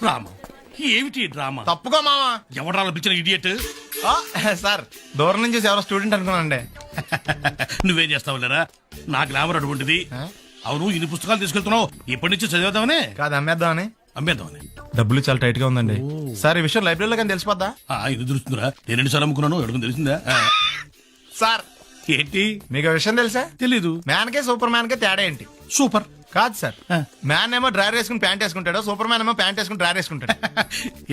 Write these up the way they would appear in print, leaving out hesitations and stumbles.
రామ ఏమిటి డ్రామా? తప్పుకో మావా. ఎవరు పిలిచిన ఇడియట్? సార్ దూరం నుంచి ఎవరో స్టూడెంట్ అనుకున్నానండి. నువ్వేం చేస్తావు లేరా? నా గ్లామర్ అటువంటిది. అవును, ఇన్ని పుస్తకాలు తీసుకెళ్తున్నావు, ఇప్పటి నుంచి చదివేద్దామనే కాదు అమ్మేద్దామని. అమ్మేద్దామని. డబ్బులు చాలా టైట్ గా ఉందండి సార్. ఈ విషయం లైబ్రరీలో కానీ తెలిసిపోద్దా? ఇది తెలుస్తుందిరా, నేను ఎన్నిసార్లు అమ్ముకున్నాను ఎడుకుని తెలిసిందా? సార్ ఏంటి మీకు విషయం తెలుసా? తెలీదు. మ్యాన్ కే సూపర్ మ్యాన్ కే తేడా ఏంటి? సూపర్ కాదు సార్, మ్యాన్ ఏమో డ్రైవర్ వేసుకుని ప్యాంట్ వేసుకుంటాడు, సూపర్ మ్యాన్ ఏమో ప్యాంట్ వేసుకుని డ్రైవర్ వేసుకుంటాడు.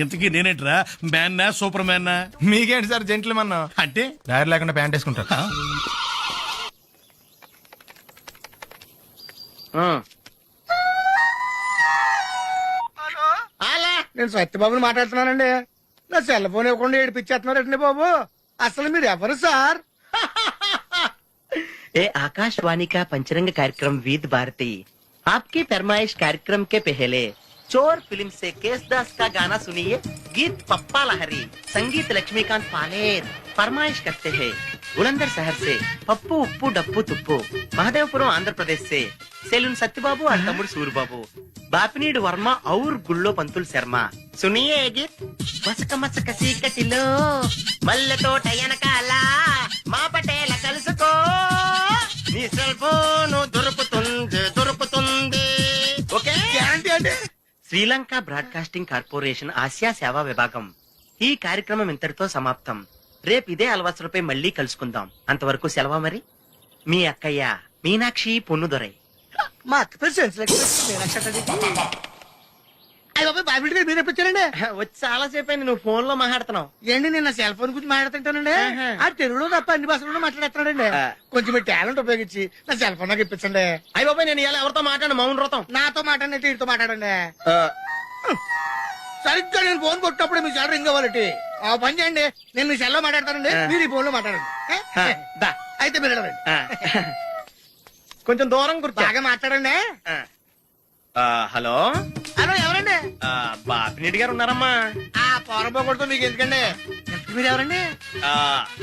ఇంతకీ నేనేంట్రా, మ్యాన్నా సూపర్ మ్యాన్నా? మీకేంటి సార్ జెంట్లు మన్నా అంటే డ్రైవర్ లేకుండా ప్యాంట్ వేసుకుంటాడు. నేను సత్యబాబుని మాట్లాడుతున్నానండి. నా సెల్ ఫోన్ ఇవ్వకుండా ఏడిపించేస్తున్నారండి బాబు. అసలు మీరు ఎవరు సార్? ए आकाशवाणी का पंचरंग कार्यक्रम विद भारती आपकी फरमाइश कार्यक्रम के पहले चोर फिल्म से केसदास का गाना सुनिए. गीत पप्पा लहरी, संगीत लक्ष्मीकांत पालेर. फरमाइश करते हैं बुलंदर शहर से पप्पू उप्पू डप्पू तुप्पू. महादेवपुरम आंध्र प्रदेश से सेलून सत्यबाबू और तमुड़ सूरबाबू. बापिनीड वर्मा और गुल्लो पंतुल शर्मा. सुनिए ये गीत. मसक मसक सीकटिलो मल्ले तोట ఎనకాల మా పటేల కలుసుకో నీ సెల్ ఫోన్ దొరుకుతుంది. ఓకే. గ్యారంటీ అండి. శ్రీలంక బ్రాడ్కాస్టింగ్ కార్పొరేషన్ ఆసియా సేవా విభాగం. ఈ కార్యక్రమం ఇంతటితో సమాప్తం. రేపు ఇదే అలవాసులపై మళ్ళీ కలుసుకుందాం. అంతవరకు సెలవు మరి. మీ అక్కయ్య మీనాక్షి పొన్నుదొరై. మా అక్క పేరు సెన్సిలెక్షన్. అయ్యి బాబాయ్ బాబిడి గారు మీరు ఎప్పుడండి? వచ్చి చాలా సేపు అయింది, నువ్వు ఫోన్ లో మాట్లాడుతున్నావు. ఏంటి నేను నా సెల్ ఫోన్ గురించి మాట్లాడుతుంటానండి. ఆ తెలుగులో తప్ప అన్ని భాషల్లో మాట్లాడుతున్నాడండి. కొంచెం మీ టాలెంట్ ఉపయోగించి నా సెల్ ఫోన్ నాకు ఇప్పించండి. అయ్యి బాబాయ్ నేను ఇలా ఎవరితో మాట్లాడు మౌన్ వ్రతం. నాతో మాట్లాడినట్టు వీటితో మాట్లాడండి. సరిగ్గా నేను ఫోన్ కొట్టినప్పుడు మీ సెల్ రింగ్ అవ్వాలంటే ఆ పని చేయండి. నేను మీ సెల్ లో మాట్లాడతానండి, మీరు ఈ ఫోన్ లో మాట్లాడండి. అయితే మీరు వెళ్ళండి. కొంచెం దూరం కూర్చో. బాగా మాట్లాడండి. హలో హలో ఎవరండి? బాపినెడ్డి గారు ఉన్నారమ్మా? ఆ పోరబోకూడదు మీకు ఎందుకండి? మీరు ఎవరండి?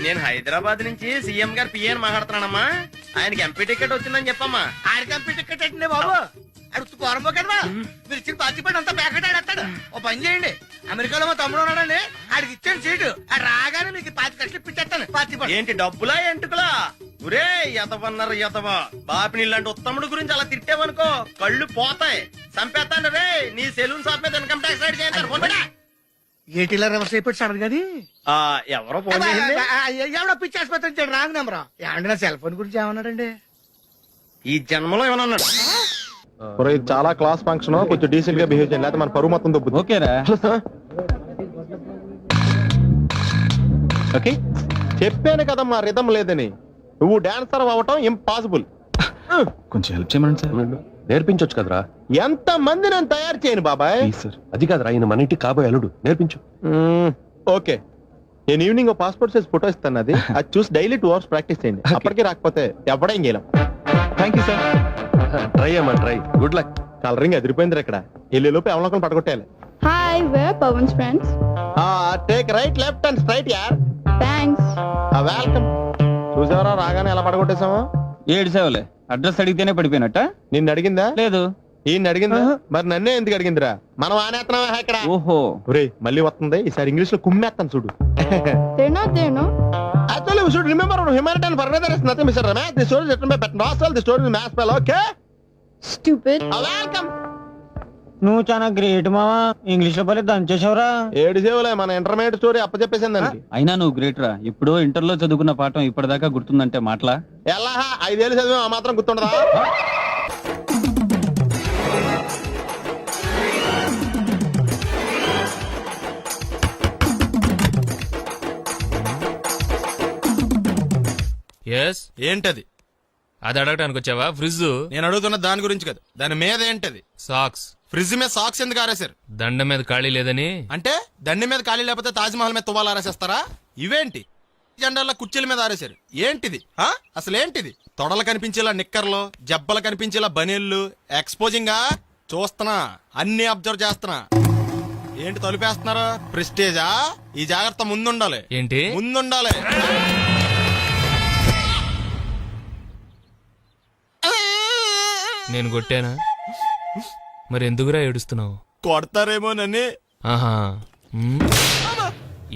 నేను హైదరాబాద్ నుంచి సీఎం గారు పిఏ అని మాట్లాడుతున్నానమ్మా. ఆయనకి ఎంపీ టికెట్ వచ్చిందని చెప్పమ్మా. ఆడికి ఎంపీ టికెట్ అండి బాబు. అడుగుతూ పోరబోకడమా మీరు ఇచ్చిన పార్టీపడి అంతా ప్యాకెట్ ఆడేస్తాడు. ఓ పని చేయండి, అమెరికాలో మా తమ్ముడు ఉన్నాడండి, ఆడికి ఇచ్చాను సీటు. ఆడు రాగానే మీకు 5 లక్షలు ఇప్పించేస్తాను. పార్టీ ఏంటి డబ్బులా ఎంటుకులా? ఒరే ఎతవన్నారు ఎతవా. బాపిని ఇలాంటి ఉత్తముడు గురించి అలా తిట్టావనుకో కళ్ళు పోతాయి, చంపేస్తాను రే. నీ సెలూన్ షాప్ మీద ఇన్కమ్ ట్యాక్స్ రైడ్ చేస్తారు. ఏటీలో రివర్స్ అయిపోయి సడన్ గది ఎవరో ఫోన్ చేసింది. ఎవడో పిచ్చి ఆసుపత్రి ఇచ్చాడు రాంగ్ నెంబర్. ఏమంటే నా సెల్ ఫోన్ గురించి ఏమన్నాడండి? ఈ జన్మలో ఏమన్నా అన్నాడు? చాలా క్లాస్ ఫంక్షన్, కొంచెం డీసెంట్ గా బిహేవ్ చేయాలి, మన పరువు మొత్తం దొబ్బుతుంది. ఓకేరా? ఓకే చెప్పాను కదమ్మా రిథం లేదని. నువ్వు డాన్సర్ అవ్వటం ఇంపాసిబుల్. కొంచెం హెల్ప్ చేయమని సార్. నేర్పించొచ్చు కదరా. ఎంత మంది నేను తయారు చేయను బాబాయ్. సార్ అది కాదురా, ఆయన మన ఇంటికి కాబోయే అల్లుడు, నేర్పించు. ఓకే నేను ఈవినింగ్ పాస్పోర్ట్ సైజ్ ఫోటో ఇస్తాను, అది చూసి డైలీ 2 hours ప్రాక్టీస్ చేయండి. అప్పటికి రాకపోతే ఎవడేం చేయలేం. Thank you sir. ట్రై అమ్మా ట్రై. Good luck. కలరింగ్ ఎదిరిపోయింది ఇక్కడ. వెళ్ళేలోపు ఎవరినొకరు పడగొట్టాలి. Hi, we're Pawan's friends. Take right left and straight యార్. Thanks. వెల్కమ్. చూసావరా రాగానే ఎలా పడగొట్టేసామో. 7 సేవలే. అడ్రస్ అడిగితేనే పడిపోయినట్ట. నిన్ను అడిగిందా? లేదు. ఈయన అడిగిందా? మరి నన్నే ఎందుకు అడిగిందిరా? మనం ఆనేస్తున్నావా ఇక్కడ? ఓహో ఒరే మళ్ళీ వస్తుంది ఈసారి ఇంగ్లీష్ లో కుమ్మేస్తాను చూడు. They're not there, no? Actually, we should remember humanitarian further is nothing, Mr. Ramesh. The story is written by Petnosal. The story is mass spell, okay? Stupid. Welcome. నువ్వు చాలా గ్రేట్ మావా. ఇంగ్లీష్ లో పని దంచేసావురా. 7 సేవలే మన intermediate story అప్పచెప్పేసింది దానికి. అయినా నువ్వు great రా. ఇప్పుడు ఇంటర్ లో చదువుకున్న పాఠం ఇప్పటిదాకా గుర్తుందంటే మాటలా? ఎలా 5 ఏళ్ళు చదివా ఆ మాత్రం గుర్తుండదా? ఏంటది? అది అడగటానికి వచ్చావా? ఫ్రిడ్జ్. నేను అడుగుతున్న దాని గురించి కదా, దాని మీద ఏంటది? సాక్స్. ఫ్రిడ్జ్ మీద సాక్స్ ఎందుకు ఆరేశారు? దండ మీద ఖాళీ లేదని. అంటే దండి మీద ఖాళీ లేకపోతే తాజ్ మహల్ మీద తువ్వాలు ఆరేసేస్తారా? ఇవేంటి జెండాల కుర్చీల మీద ఆరేశారు? ఏంటిది అసలు ఏంటిది? తొడలు కనిపించేలా నిక్కర్లు, జబ్బలు కనిపించేలా బనీళ్లు, ఎక్స్పోజింగ్ చూస్తున్నా, అన్ని అబ్జర్వ్ చేస్తున్నా. ఏంటి తలుపేస్తున్నారు? ప్రెస్టేజా? ఈ జాగ్రత్త ముందుండాలి. ఏంటి ముందుండాలి? నేను కొట్టానా? మరి ఎందుకురా ఏడుస్తున్నావు? కొడతారేమోనని. ఆహా.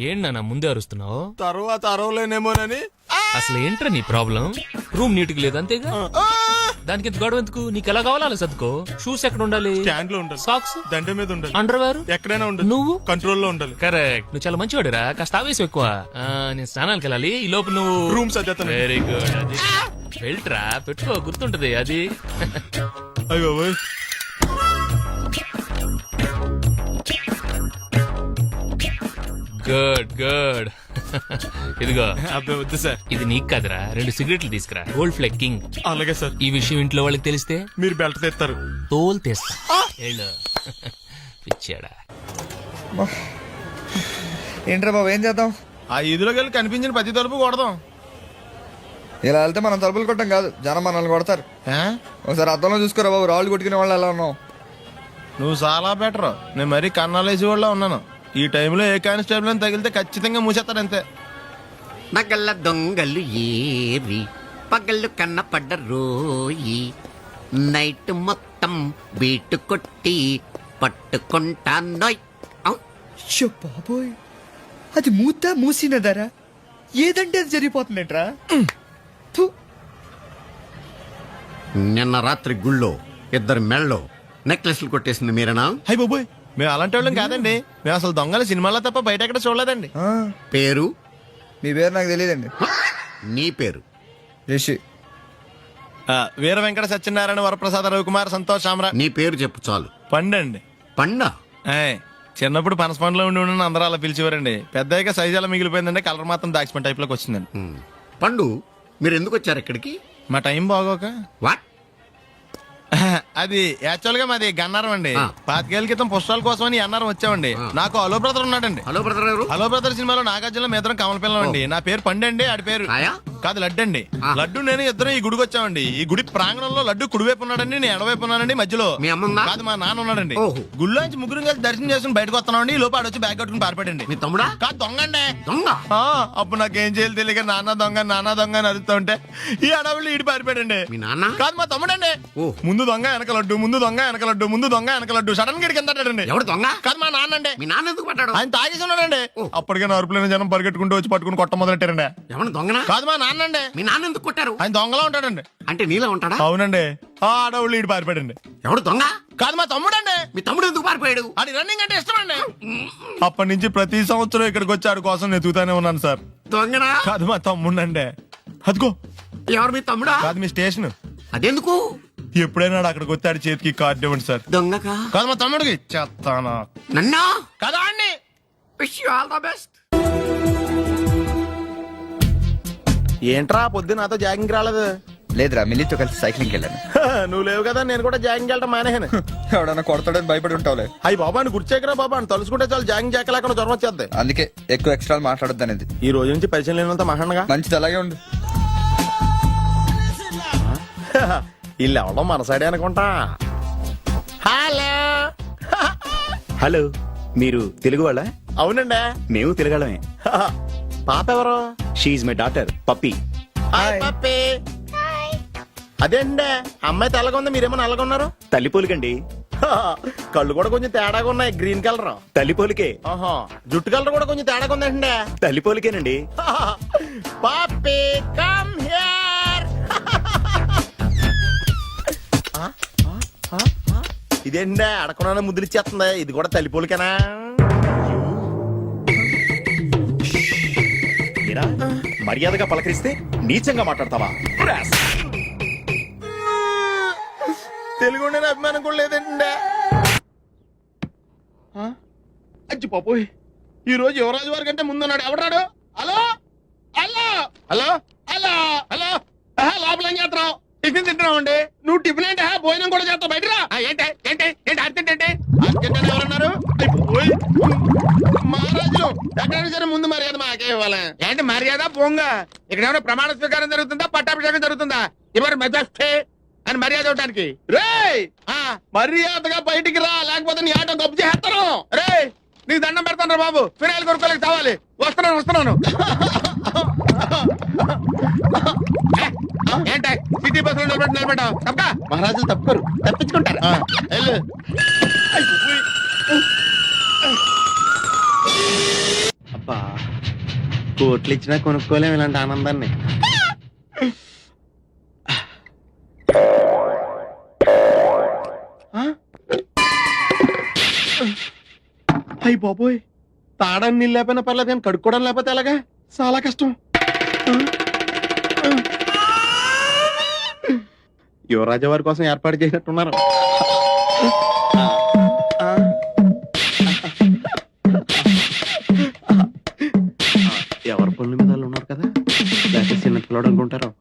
ఏంటన్నా ముందే అరుస్తున్నావు? తర్వాత అరవలేనేమోనని. అసలు ఏంట్రా నీ ప్రాబ్లం? రూమ్ నీట్ గా లేదు అంతేగా, దానికి ఎంత గొడవ ఎందుకు? నీకు ఎలా కావాలో అలా సర్దుకో. షూస్ ఎక్కడ ఉండాలి? స్టాండ్ లో ఉండాలి. సాక్స్ దండ మీద ఉండాలి. అండర్వేర్ ఎక్కడైనా ఉండాలి. నువ్వు కంట్రోల్లో ఉండాలి. కరెక్ట్. నువ్వు చాలా మంచివాడురా, కాస్త ఆవేశం ఎక్కువ. నేను స్నానానికి వెళ్ళాలి, ఈ లోపు నువ్వు రూమ్ సర్దేస్తాను. Very good. అది వెళ్ళట్రా, పెట్టుకో, గుర్తుంటది అది. అయ్యో గుడ్ గుడ్. ఇదిగో, అబ్బాయి వద్దు సార్. ఇది నీకు కాదురా, 2 సిగరెట్లు తీసుకురా. Gold Flake King. అలాగే సార్. ఈ విషయం ఇంట్లో వాళ్ళకి తెలిస్తే మీరు బెల్ట్ తెస్తారు. తోలు తీస్తా. వెళ్ళు. పిచ్చాడా. ఏంట్రా బాబు, ఏం చేద్దాం? ఆ ఈదులోకి వెళ్ళి కనిపించిన ప్రతి తలుపు కొడదాం. ఇలా వెళ్తే మనం తలుపులు కొట్టం కాదు, జనం మనల్ని కొడతారు. ఒకసారి అద్దంలో చూసుకోరా బాబు, రాళ్ళు కొట్టుకునే వాళ్ళు ఎలా ఉన్నావు? నువ్వు చాలా బెటర్. నేను మరీ కన్నాలేసి వాళ్ళ ఉన్నాను. ఈ టైంలో ఏ కానిస్టేబుల్ అని తగిలితే ఖచ్చితంగా మూసేస్తాడు అంతే. నగల దొంగలు ఏరి పగళ్ళు కన్నపడ్డ రోయి, నైట్ మొత్తం బీటు కొట్టి పట్టుకుంటానోయ్. షో బాబోయ్, అది మూసినదరా, ఏదంటే అది జరిగిపోతుందేంట్రా? నిన్న రాత్రి గుళ్ళో 2 మెళ్ళో నెక్లెస్లు కొట్టేసింది మీరేనా? హై బాబోయ్, మేము అలాంటి వాళ్ళం కాదండి. మేము అసలు దొంగలు సినిమాలో తప్ప బయట ఎక్కడ చూడలేదండి. పేరు? మీ పేరు నాకు తెలియదండి. నీ పేరు? రిషి. వీర వెంకట సత్యనారాయణ వరప్రసాద రవికుమార్ సంతోష్ శామరా. నీ పేరు చెప్పు చాలు. పండండి. పండా? చిన్నప్పుడు పనస పండులో ఉండి అందరూ అలా పిలిచేవారండి. పెద్దగా సైజ్ అలా మిగిలిపోయిందండి, కలర్ మాత్రం దాచిపోయిన టైప్ లోకి వచ్చిందండి. పండు, మీరు ఎందుకు వచ్చారు ఇక్కడికి? మా టైం బాగోక. వాట్? అది యాక్చువల్ గా మాది గన్నారం అండి. 25 ఏళ్ల క్రితం పుష్పాల కోసం అని అన్నారం వచ్చామండి. నాకు హలో బ్రదర్ ఉన్నాడండి. హలో బ్రదర్ ఎవరు? హలో బ్రదర్ సినిమాలో నాగార్జున మేదరం కమల పిల్లం అండి. నా పేరు పండండి, ఆడి పేరు ఆయా? కాదు లడ్డు అండి. లడ్డు నేను ఇద్దరం ఈ గుడికి వచ్చామండి. ఈ గుడి ప్రాంగణంలో లడ్డు కుడివైపు ఉన్నాడండి, నేను ఎడవైపు ఉన్నానండి. మధ్యలో మీ అమ్మ? కాదు, మా నాన్న ఉన్నాడండి. ఓహో. గుళ్ళోంచి ముగ్గురు కలిసి దర్శనం చేసుకుని బయటకు వస్తున్నామండి. ఈ లోపు ఆడొచ్చి బ్యాగ్ కట్టుకుని పారిపడండి. మీ తమ్ముడా? కాదు, దొంగ అండి. దొంగ? అప్పుడు నాకేం చేయాలి తెలియక నాన్న దొంగ అని అరుస్తూ ఉంటే ఈ అడవులు ఈడి పారిపోయాడండి. మీ నాన్న? కాదు, మా తమ్ముడండి. ముందు దొంగ వెనక లడ్డు, ముందు దొంగ వెనక లడ్డు, ముందు దొంగ వెనక లడ్డు. సడన్ గా కింద ఎవడు దొంగ? కాదు, మా నాన్న అండి. మీ నాన్న ఎందుకు పడ్డాడు? ఆయన తాగేసి ఉన్నాడండి. అప్పటికే అరుపులైన జనం పరిగెట్టుకుంటూ వచ్చి పట్టుకుని కొట్ట మొదలెట్టారండి. ఎవడు దొంగనా? కాదు, మా నాన్న అండి. మీ నాన్న ఎందుకు కొట్టారు? ఆయన దొంగలా ఉంటాడండి. అంటే నీలా ఉంటాడా? అవునండి. ఆ అడవులు ఈడి పారిపోయాడండి. ఎవడు దొంగ? కాదు, మా తమ్ముడండి. మీ తమ్ముడు ఎందుకు పారిపోయాడు? అది రన్నింగ్ అంటే ఇష్టం అండి. అప్పటి నుంచి ప్రతి సంవత్సరం ఇక్కడికి వచ్చి ఆడి కోసం వెతుకుతానే ఉన్నాను సార్. దొంగనా? కాదు, మా తమ్ముడండి. అదిగో. ఎవరు మీ తమ్ముడా? కాదు, మీ స్టేషన్. అదెందుకు? ఎప్పుడైనా అక్కడికి వచ్చాడు చేతికి కార్డు ఇవ్వండి సార్. దొంగకా? కాదు, మా తమ్ముడికి. చెత్తానా? నన్నా? కదా అండి. Wish you all the best. ఏంట్రా పొద్దున్న నాతో జాగింగ్ రాలేదు? లేదురా, మిల్లితో కలిసి సైక్లింగ్ వెళ్ళాను. నువ్వు లేవు కదా, నేను కూడా జాగింగ్ వెళ్ళటం మానేహాను. ఎవడన్నా కొడతాడని భయపడి ఉంటావులే. అయ్యి బాబా, అని గుర్చేకరా బాబా, అని తలుసుకుంటే చాలు జాగింగ్ చేయలేకుండా జ్వరం వచ్చేద్ది. అందుకే ఎక్కువ ఎక్స్ట్రా మాట్లాడొద్దు అనేది. ఈ రోజు నుంచి పరిచయం లేనంత మహాన్గా మంచిది, అలాగే ఉండు. వీళ్ళు ఎవడో మన సైడే అనుకుంటా. హలో. హలో, మీరు తెలుగు వాళ్ళ? అవునండి, మేము తెలుగాళ్ళమే. పాప ఎవరు? She my daughter Pappi. Hi Pappi. అదేండి, అమ్మాయి తెల్లగా ఉంది, మీరేమో నల్లగా ఉన్నారు. తల్లి పోలికండి. కళ్ళు కూడా కొంచెం తేడాగా ఉన్నాయి, గ్రీన్ కలర్. తల్లి పోలికే. జుట్టు కలర్ కూడా కొంచెం తేడాగా ఉందండి. తల్లి పోలికేనండి. పప్పి కమ్ హియర్. ఇదేంటే అడగకుండా ముద్దులిచ్చేస్తుంది. ఇది కూడా తల్లి పోలికేనా? మర్యాదగా పలకరిస్తే నీచంగా మాట్లాడతావా? తెలుగు అభిమానం కూడా లేదండి. అచ్చి పాపోయ్, ఈ రోజు యువరాజు వారి కంటే ముందున్నాడు. ఎవడాడు? Hello hello hello hello hello. లోపల ఏం చేస్తున్నావు? టిఫిన్ తింటున్నావు అండి. నువ్వు టిఫిన్ అంటే భోజనం కూడా చేస్తావు. బయటరా. ఏంటి ఏంటి ఏంటి అర్జెంట్ ఏంటి? అర్జెంట్ అంటే ఎవరన్నారు? మహారాజులు ఎక్కడైనా సరే ముందు మర్యాద మాకే ఇవ్వాలి. ఏంటి మర్యాద పోంగ? ఇక్కడ ఏమైనా ప్రమాణ స్వీకారం జరుగుతుందా, పట్టాభిషేకం జరుగుతుందా? ఎవరు మెజాస్టే అని మర్యాద ఇవ్వడానికి? రేయ్, మర్యాదగా బయటికి రా, లేకపోతే నీ ఆటో గప్పు చేస్తాను. రే నీకు దండం పెడతాను బాబు, ఫినాయిల్ కొనుక్కోలేక చావాలి. వస్తున్నాను. ఏంట సిటీ బస్ లో నిలబెట్టావు తప్ప? మహారాజులు తప్పుకోరు, తప్పించుకుంటారు. వెళ్ళు. అబ్బా, కోట్లు ఇచ్చినా కొనుక్కోలేము ఇలాంటి ఆనందాన్ని. అయ్యి బాబోయ్, తాడని నీళ్ళు లేకపోయినా పర్లేదు కానీ కడుక్కోవడం లేకపోతే ఎలాగా? చాలా కష్టం. యువరాజా వారి కోసం ఏర్పాటు చేసినట్టున్నారు. ఎవరి పనుల మీద వాళ్ళు ఉన్నారు కదా, లేకపోతే చిన్న పిల్లడు అనుకుంటారు.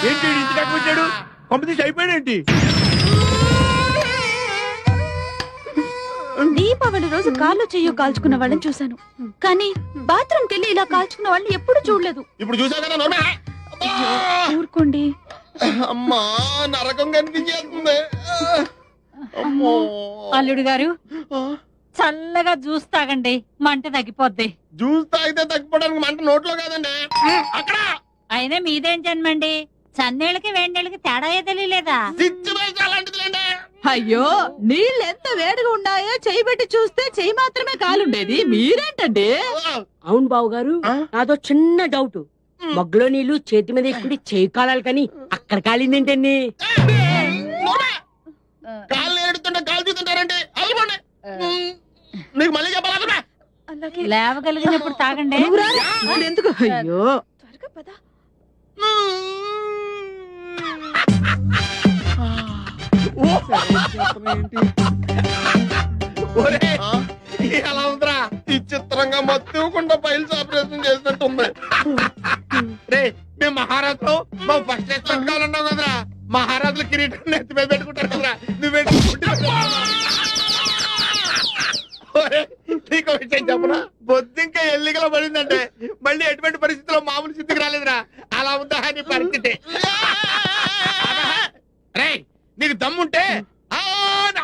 ఏంటి ఇంటి దాకా వచ్చాడు? కాంపిటీషన్ అయిపోయాడేంటి? దీపావళి రోజు కాళ్ళు చెయ్యో కాల్చుకున్న వాళ్ళని చూశాను, కానీ బాత్రూమ్ కెళ్ళి ఇలా కాల్చుకున్న వాళ్ళని ఎప్పుడు చూడలేదు. ఇప్పుడు చూసావు కదా నోర్మే. ఊరుకోండి. అమ్మా, నరకం కనిపించేస్తుంది. అమ్మో. అల్లుడు గారు చల్లగా జ్యూస్ తాగండి, మంట తగ్గిపోద్ది. జ్యూస్ తాగితే తగ్గిపోవడానికి మంట నోట్లో కాదండి, అక్కడ. అయినా మీదేం జన్మండి, చన్నీళ్ళకి వేడినీళ్ళకి తేడా తెలియలేదా? అలాంటిదిలేండి. అయ్యో, నీళ్ళు ఎంత వేడిగా ఉన్నాయో చెయ్యి పెట్టి చూస్తే చెయ్యి మాత్రమే కాలుండేది, మీరేంటండి? అవును బావు గారు, నాదో చిన్న డౌట్. మగ్గులో నీళ్లు చేతి మీద ఎక్కుడి చేయి కాలాలి కానీ అక్కడ కాలిందేంటండి? కాళ్ళు ఏడుతుంటే కాలు చూస్తుంటారండి. అల్లుకోండి. నీకు మళ్ళీ చెప్పాలా? లేవగలిగినప్పుడు తాగండి. ఎందుకు? అయ్యో, త్వరగా పద. ఎలా ఉందిరా? ఈ చిత్రంగా మత్తుకుండా ఫైల్స్ ఆపరేషన్ చేసినట్టుంది. రే, మేము మహారాజులు, మా ఫస్ట్ ఎక్స్పెక్ట్ కావాలన్నావు కదరా. మహారాజులు కిరీటం నెత్తి మీద పెట్టుకుంటారు కదరా, నువ్వేంటి నీకు విషయం చెప్పనా? బొద్దింకా ఎల్లికలో పడిందంటే మళ్ళీ ఎటువంటి పరిస్థితిలో మామూలు స్థితికి రాలేదురా. అలా ఉందా నీ పరిస్థితి? రే, నీకు దమ్ముంటే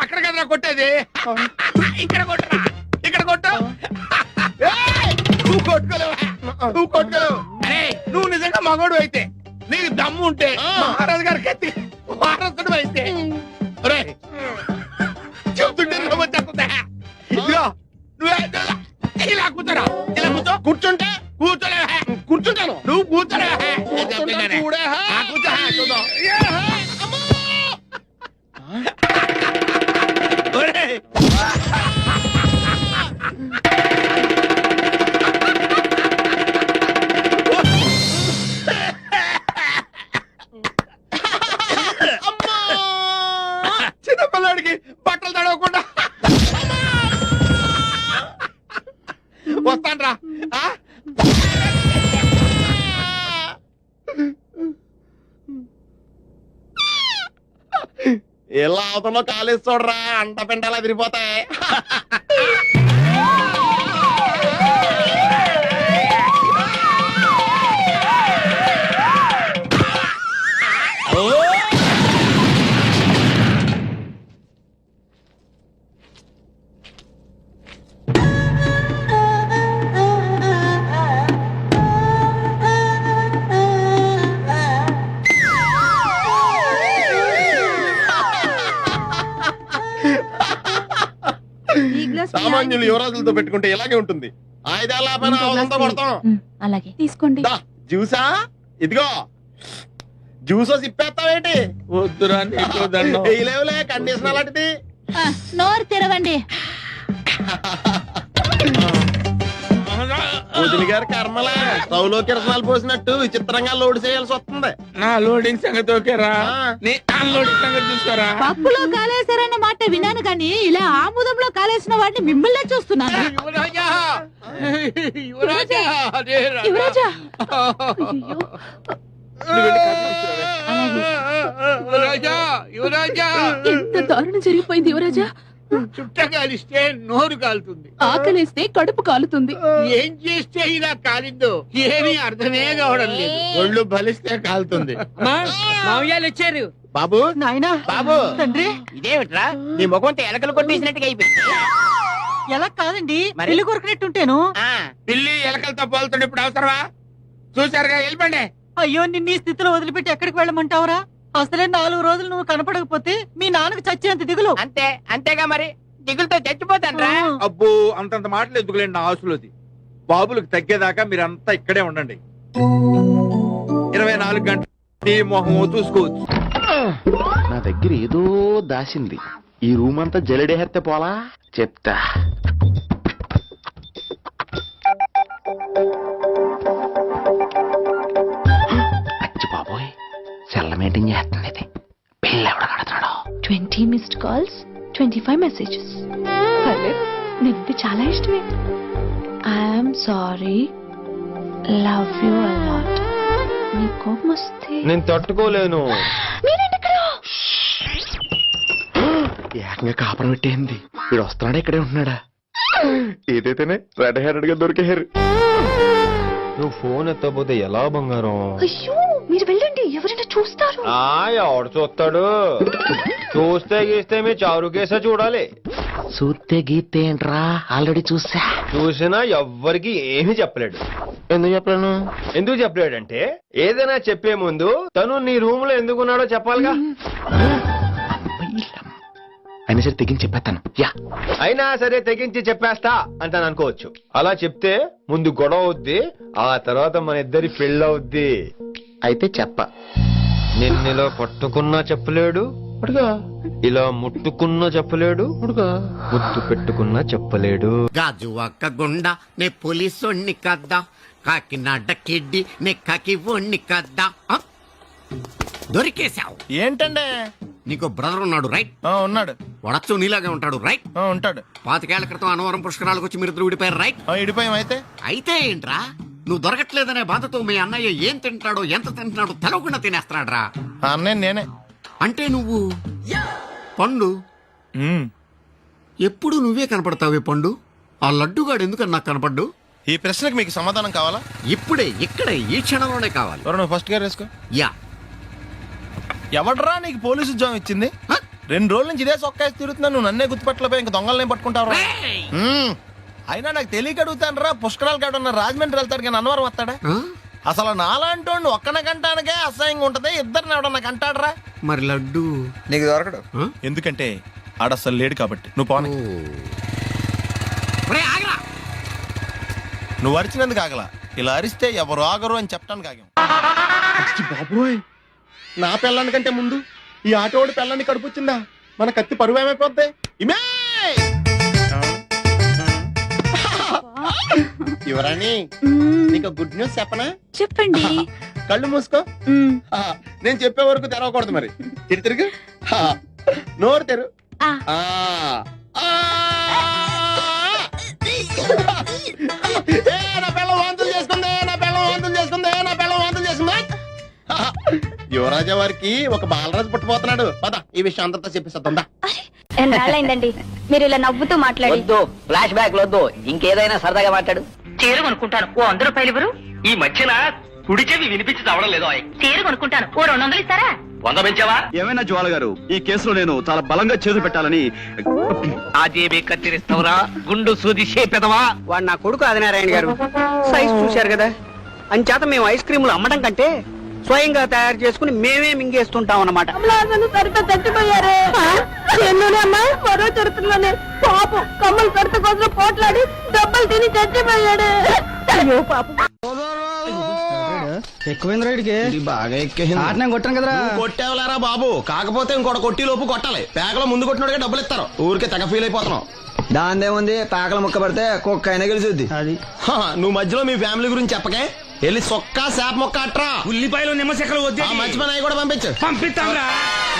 అక్కడ కదరా కొట్టేది, ఇక్కడ కొట్టరా, ఇక్కడ కొట్టు. నువ్వు కొట్టుకోలేవు. అరే, నువ్వు నిజంగా మగోడు అయితే, నీకు దమ్ము ఉంటే మహారాజు గారి కత్తి వారసుడు అయితే చెప్తుంటే వచ్చేస్తుందా? ఇదిగో నువ్వే ఇలా కూర్చోరా, ఇలా కూర్చుంటే కూర్చోలేవా? కూర్చుంటాను, నువ్వు కూర్చోలేవా? కూర్చో, చూద్దాం. చిన్నపిల్లాడికి బట్టలు తడవకుండా వస్తాన్రా. ఎలా అవుతుందో కాలేజ్ చూడరా, అంట పెంటలా తిరిగిపోతాయి. సామాన్యులు యువరాజులతో పెట్టుకుంటే ఇలాగే ఉంటుంది. ఆయుధాల ఆయుధంతో కొడతాం. అలాగే తీసుకోండి. జ్యూసా? ఇదిగో జ్యూస్ ఇప్పేస్తావేంటి? వద్దురా, లేవులే, కండిషన్ అలాంటిది. నోరు తెరవండి. వదిన గారి కర్మలా స్టవ్లో కిరసనాలు పోసినట్టు విచిత్రంగా లోడ్ చేయాల్సి వస్తుంది. నా లోడింగ్ సంగతి ఓకేరా, నీ అన్లోడింగ్ సంగతి చూసుకోరా. పప్పులో కాలేశారన్న మాట విన్నాను కానీ ఇలా ఆముదంలో కాలేసిన వాడిని మిమ్మల్నే చూస్తున్నాను. యువరాజా, యువరాజా, అదే రా. యువరాజా నువ్వు వెళ్ళి కాఫీ తీసుకురావే. యువరాజా, యువరాజా, ఎంత దారుణం జరిగిపోయింది యువరాజా. చుట్ట కాలిస్తే నోరు కాలుతుంది, ఆకలేస్తే కడుపు కాలుతుంది. ఏం చేస్తే ఇలా కాలిందో ఏమీ అర్థమే కావడం లేదు. ఒళ్ళు బలిస్తే కాలుతుంది. మామయ్యాలు వచ్చారు. బాబు, నాయనా బాబు, తండ్రి ఇదేమిట్రా నీ ముఖంతో ఎలకలు కొట్టేసినట్టుగా అయిపోయింది. ఎలా కాదండి ఇల్లు కొరికినట్టుంటేను. పిల్లి ఎలకలతో పోలుతుండే ఇప్పుడు అవసరమా? చూసారుగా, వెళ్ళిపోండి. అయ్యో నిన్ను ఈ స్థితిలో వదిలిపెట్టి ఎక్కడికి వెళ్ళమంటావురా? అసలే 4 రోజులు నువ్వు కనపడకపోతే మీ నాన్నకు చచ్చేంత దిగులు. అంతేగా మరి, దిగులతో చచ్చిపోతాను. అబ్బో అంతంత మాటలు ఎందుకులేండి నా ఆశలోది. బాబులకు తగ్గేదాకా మీరంతా ఇక్కడే ఉండండి. 24 గంటలు నీ మొహం చూసుకోవచ్చు. నా దగ్గర ఏదో దాసింది. ఈ రూమ్ అంతా జలడేహెత్తే పోలా చెప్తా. అచ్చి బాబోయ్, సెల్ల మీటింగ్ చేస్తుంది ఇది. పిల్ల ఎవడ కడతాడో. 20 మిస్డ్ కాల్స్, 25 మెసేజెస్. నీకు చాలా ఇష్టమే. I'm sorry, love you a lot. నీ కోపం వస్తే నేను తట్టుకోలేను. ఏకంగా కాపురం పెట్టేంది. వీడు వస్తున్నాడా ఇక్కడే ఉంటున్నాడా? ఏదైతేనే రెడ్ హెయిర్డ్ గా దొరికేహారు. నువ్వు ఫోన్ ఎత్తపోతే ఎలా బంగారం? అయ్యో మీరు వెళ్ళండి, ఎవరైనా చూస్తారు. ఎవడు చూస్తాడు? చూస్తే గీస్తే మీ చారు కేసే చూడాలి. చూస్తే గీస్తే ఏంట్రా, ఆల్రెడీ చూసినా ఎవ్వరికి ఏమీ చెప్పలేడు. ఎందుకు చెప్పలేను? ఎందుకు చెప్పలేడంటే ఏదైనా చెప్పే ముందు తను నీ రూమ్ లో ఎందుకున్నాడో చెప్పాలిగా. అయినా సరే తెగించి చెప్పేస్తాను. అయినా సరే తెగించి చెప్పేస్తా అంటాను అనుకోవచ్చు. అలా చెప్తే ముందు గొడవ అవుద్ది, ఆ తర్వాత మన ఇద్దరి పెళ్ళవుద్ది. అయితే చెప్ప. నిన్నెలా పట్టుకున్నా చెప్పలేడు, ఇలా ముట్టుకున్నా చెప్పలేడు, ముద్దు పెట్టుకున్నా చెప్పలేడు. గాజు ఒక్క గుండా నే పోలీసోణ్ణి కద్దా, కాకినాడ కిడ్డి నే కాకి ఒణ్ణి కద్దా. దొరికేశావు. ఏంటండే? నీకు బ్రదర్ ఉన్నాడు రైట్? ఉన్నాడు. వడచ్చు నీలాగే ఉంటాడు రైట్? ఉంటాడు. 25 ఏళ్ల క్రితం అన్నవరం పుష్కరాలకు వచ్చి మీరిద్దరు విడిపోయారు రైట్? ఇడిపోయాం. అయితే ఏంట్రా, నువ్వు దొరకట్లేదనే బాధతో మీ అన్నయ్య ఏం తింటాడో ఎంత తింటున్నాడో తెలవకుండా తినేస్తాడ్రా. అన్నయ్య నేనే. అంటే నువ్వు పండు ఎప్పుడు నువ్వే కనపడతావే పండు. ఆ లడ్డుగాడు ఎందుకని నాకు కనపడ్డు? ఈ ప్రశ్నకు మీకు సమాధానం కావాలా? ఇప్పుడే ఇక్కడే ఈ క్షణంలోనే కావాలి. నువ్వు ఫస్ట్ గా వేసుకో. యా. ఎవడ్రా నీకు పోలీసు ఉద్యోగం ఇచ్చింది? 2 రోజుల నుంచి ఇదే సొక్కా తిరుగుతున్నా, నువ్వు నన్నే గుర్తుపట్టలేపోయి ఇంక దొంగలనే పట్టుకుంటావు. అయినా నాకు తెలియక అడుగుతాను రా, పుష్కరాలు కాడున్న రాజమండ్రి వెళ్తాడు కానీ అన్నవరం వస్తాడా? అసలు నాలాంటి ఒక్కన కంటానికే అసహ్యంగా ఉంటది, ఇద్దరిని ఎవడన్నా కంటాడరా? మరి లడ్డు నీకు దొరకడు. ఎందుకంటే ఆడ అసలు లేడు కాబట్టి. నువ్వు పోనీ. నువ్వు అరిచినందుకు ఆగలా, ఇలా అరిస్తే ఎవరు ఆగరు అని చెప్పడానికి ఆగాం. బాబోయ్, నా పిల్లానికంటే ముందు ఈ ఆటోడు పిల్లాన్ని కడుపుచ్చిందా? మన కత్తి పరువు ఏమైపోద్ది? యువరాణి, నీకు గుడ్ న్యూస్ చెప్పనా? చెప్పండి. కళ్ళు మూసుకో. నేను చెప్పే వరకు తెరవకూడదు. మరి తిరుగు. నోరు తెరు. నా పిల్ల వాంతులు చేసుకుంది, నా పిల్ల వాంతులు చేసుకుంది, నా పిల్ల వాంతులు చేసుకుంది. యువరాజా వారికి ఒక బాలరాజు పుట్టబోతున్నాడు. పద ఈ విషయం అంతా చెప్పేస్తుందా? ఎన్నాళ్ళైందండి మీరు ఇలా నవ్వుతూ మాట్లాడి. వద్దు, ఫ్లాష్ బ్యాక్ వద్దు, ఇంకేదైనా సరదాగా మాట్లాడు. చీర కొనుక్కుంటాను, ఓ 100 రూపాయలు ఇవ్వరు? ఈ మధ్యన కుడి చెవి వినిపించి రావడం లేదు. చీర కొనుక్కుంటాను, ఓ 200 ఇస్తారా? 100 పెంచావా? ఏమైనా జ్వాల గారు, ఈ కేసులో నేను చాలా బలంగా చేతులు పెట్టాలని. ఆ జేబే కత్తిరిస్తావురా, గుండు సూది చేపెదవా? వాడు నా కొడుకు ఆదినారాయణ గారు. సైజ్ చూశారు కదా, అంచేత మేము ఐస్ క్రీములు అమ్మడం కంటే స్వయంగా తయారు చేసుకుని మేమే మింగేస్తుంటాం అన్నమాట. చచ్చిపోయారే అమ్మా, మరో చరిత్రలోనే పాపం కమ్మలు కడత కోసం పోట్లాడి దెబ్బలు తిని చచ్చిపోయాడు. అయ్యో పాపం. ఎక్కువైంది రైడ్కి, బాగా ఎక్కేసింది. కొట్టాను కదరా. కొట్టేవలేరా బాబు, కాకపోతే ఇంకోటి కొట్టి లోపు కొట్టాలి. పేకలో ముందు కొట్టినోడిగా డబ్బులు ఇస్తారు. ఊరికే తెగ ఫీల్ అయిపోతున్నావు. దాందేముంది పాకల ముక్క పడితే కుక్క అయినా గెలిచుద్ది అది నువ్వు మధ్యలో మీ ఫ్యామిలీ గురించి చెప్పకే, వెళ్ళి సొక్క శాప మొక్క అట్రా. ఉల్లిపాయలు నిమ్మచెక్కలు వద్దే ఆ మంచి పని అవి కూడా పంపించు. పంపిస్తాంరా.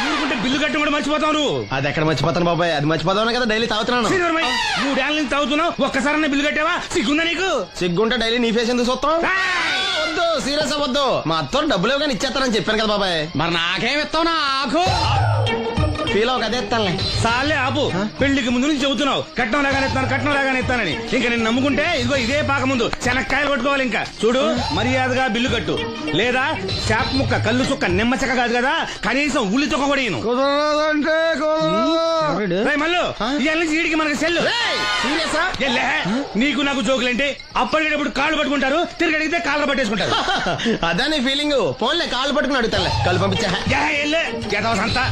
ఊరుకుంటే బిల్లు కట్టి కూడా మర్చిపోతావు నువ్వు. అది ఎక్కడ మర్చిపోతాను బాబాయ్, అది మర్చిపోతాను కదా డైలీ తాగుతున్నాను. శ్రీధర్మయ్య, 3 ఏళ్ళ నుంచి తాగుతున్నావు, ఒక్కసారి బిల్లు కట్టావా? సిగ్గుందా నీకు? సిగ్గుంటే డైలీ నీ ఫేస్ ఎందుకు చూస్తాం? వద్దు, సీరియస్ అవ్వద్దు. మా అత్తో డబ్బులు ఇవ్వగానే ఇచ్చేస్తానని చెప్పాను కదా బాబాయ్. మరి నాకేం ఇస్తావు నాకు ఫీల్ అవ్వక అదే ఇస్తానులే. సాలే ఆపు. పెళ్లికి ముందు నుంచి చెబుతున్నావు కట్నం లాగానే ఇస్తాను, కట్నం లాగానే ఇస్తానని. ఇంకా నేను నమ్ముకుంటే ఇదిగో ఇదే పాక ముందు శనక్కాయలు కొట్టుకోవాలి. ఇంకా చూడు, మర్యాదగా బిల్లు కట్టు, లేదా చేప ముక్క, కళ్ళు చుక్క, నిమ్మ చెక్క కాదు కదా, కనీసం ఉల్లి చుక్క కూడా ఇయ్యను. రేయ్ మల్లు, ఇవాళ నుంచి వీడికి మనకి సెల్లు. సీరియసా? ఎల్లే, నీకు నాకు జోకులేంటి? అప్పటికేటప్పుడు కాళ్ళు పట్టుకుంటారు, తిరిగి అడిగితే కాళ్ళు పట్టేసుకుంటారు. అదే నీ ఫీలింగ్. ఫోన్లే కాళ్ళు పట్టుకుని అడుగుతానులే, కళ్ళు పంపించా. అంతా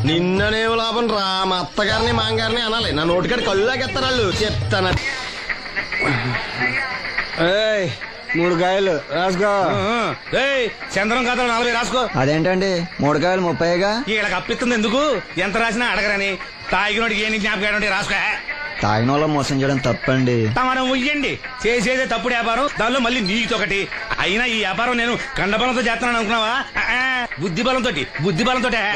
నిన్ననేం లాభం రా, మా అత్తగారిని మాంగారిని అనాలి. నా నోటికాడ కళ్ళు లాగెత్తారు వాళ్ళు. చెప్తాను. 3 కాయలు రాసుకో. చంద్రం కథలు 40 రాసుకో. అదేంటండి 3 కాయలు 30గా? వీళ్ళకి అప్పిస్తుంది ఎందుకు? ఎంత రాసినా అడగరని. తాగినోడికి ఏ జ్ఞాపకం రాసుకో. తాగిన వాళ్ళ మోసం చేయడం తప్పండి. మనం ఉయ్యండి, చేసేదే తప్పుడు వ్యాపారం, దానిలో మళ్ళీ నీతొకటి. అయినా ఈ వ్యాపారం నేను కండబలంతో చేస్తున్నాను అనుకున్నావా? బుద్ధి బలంతో.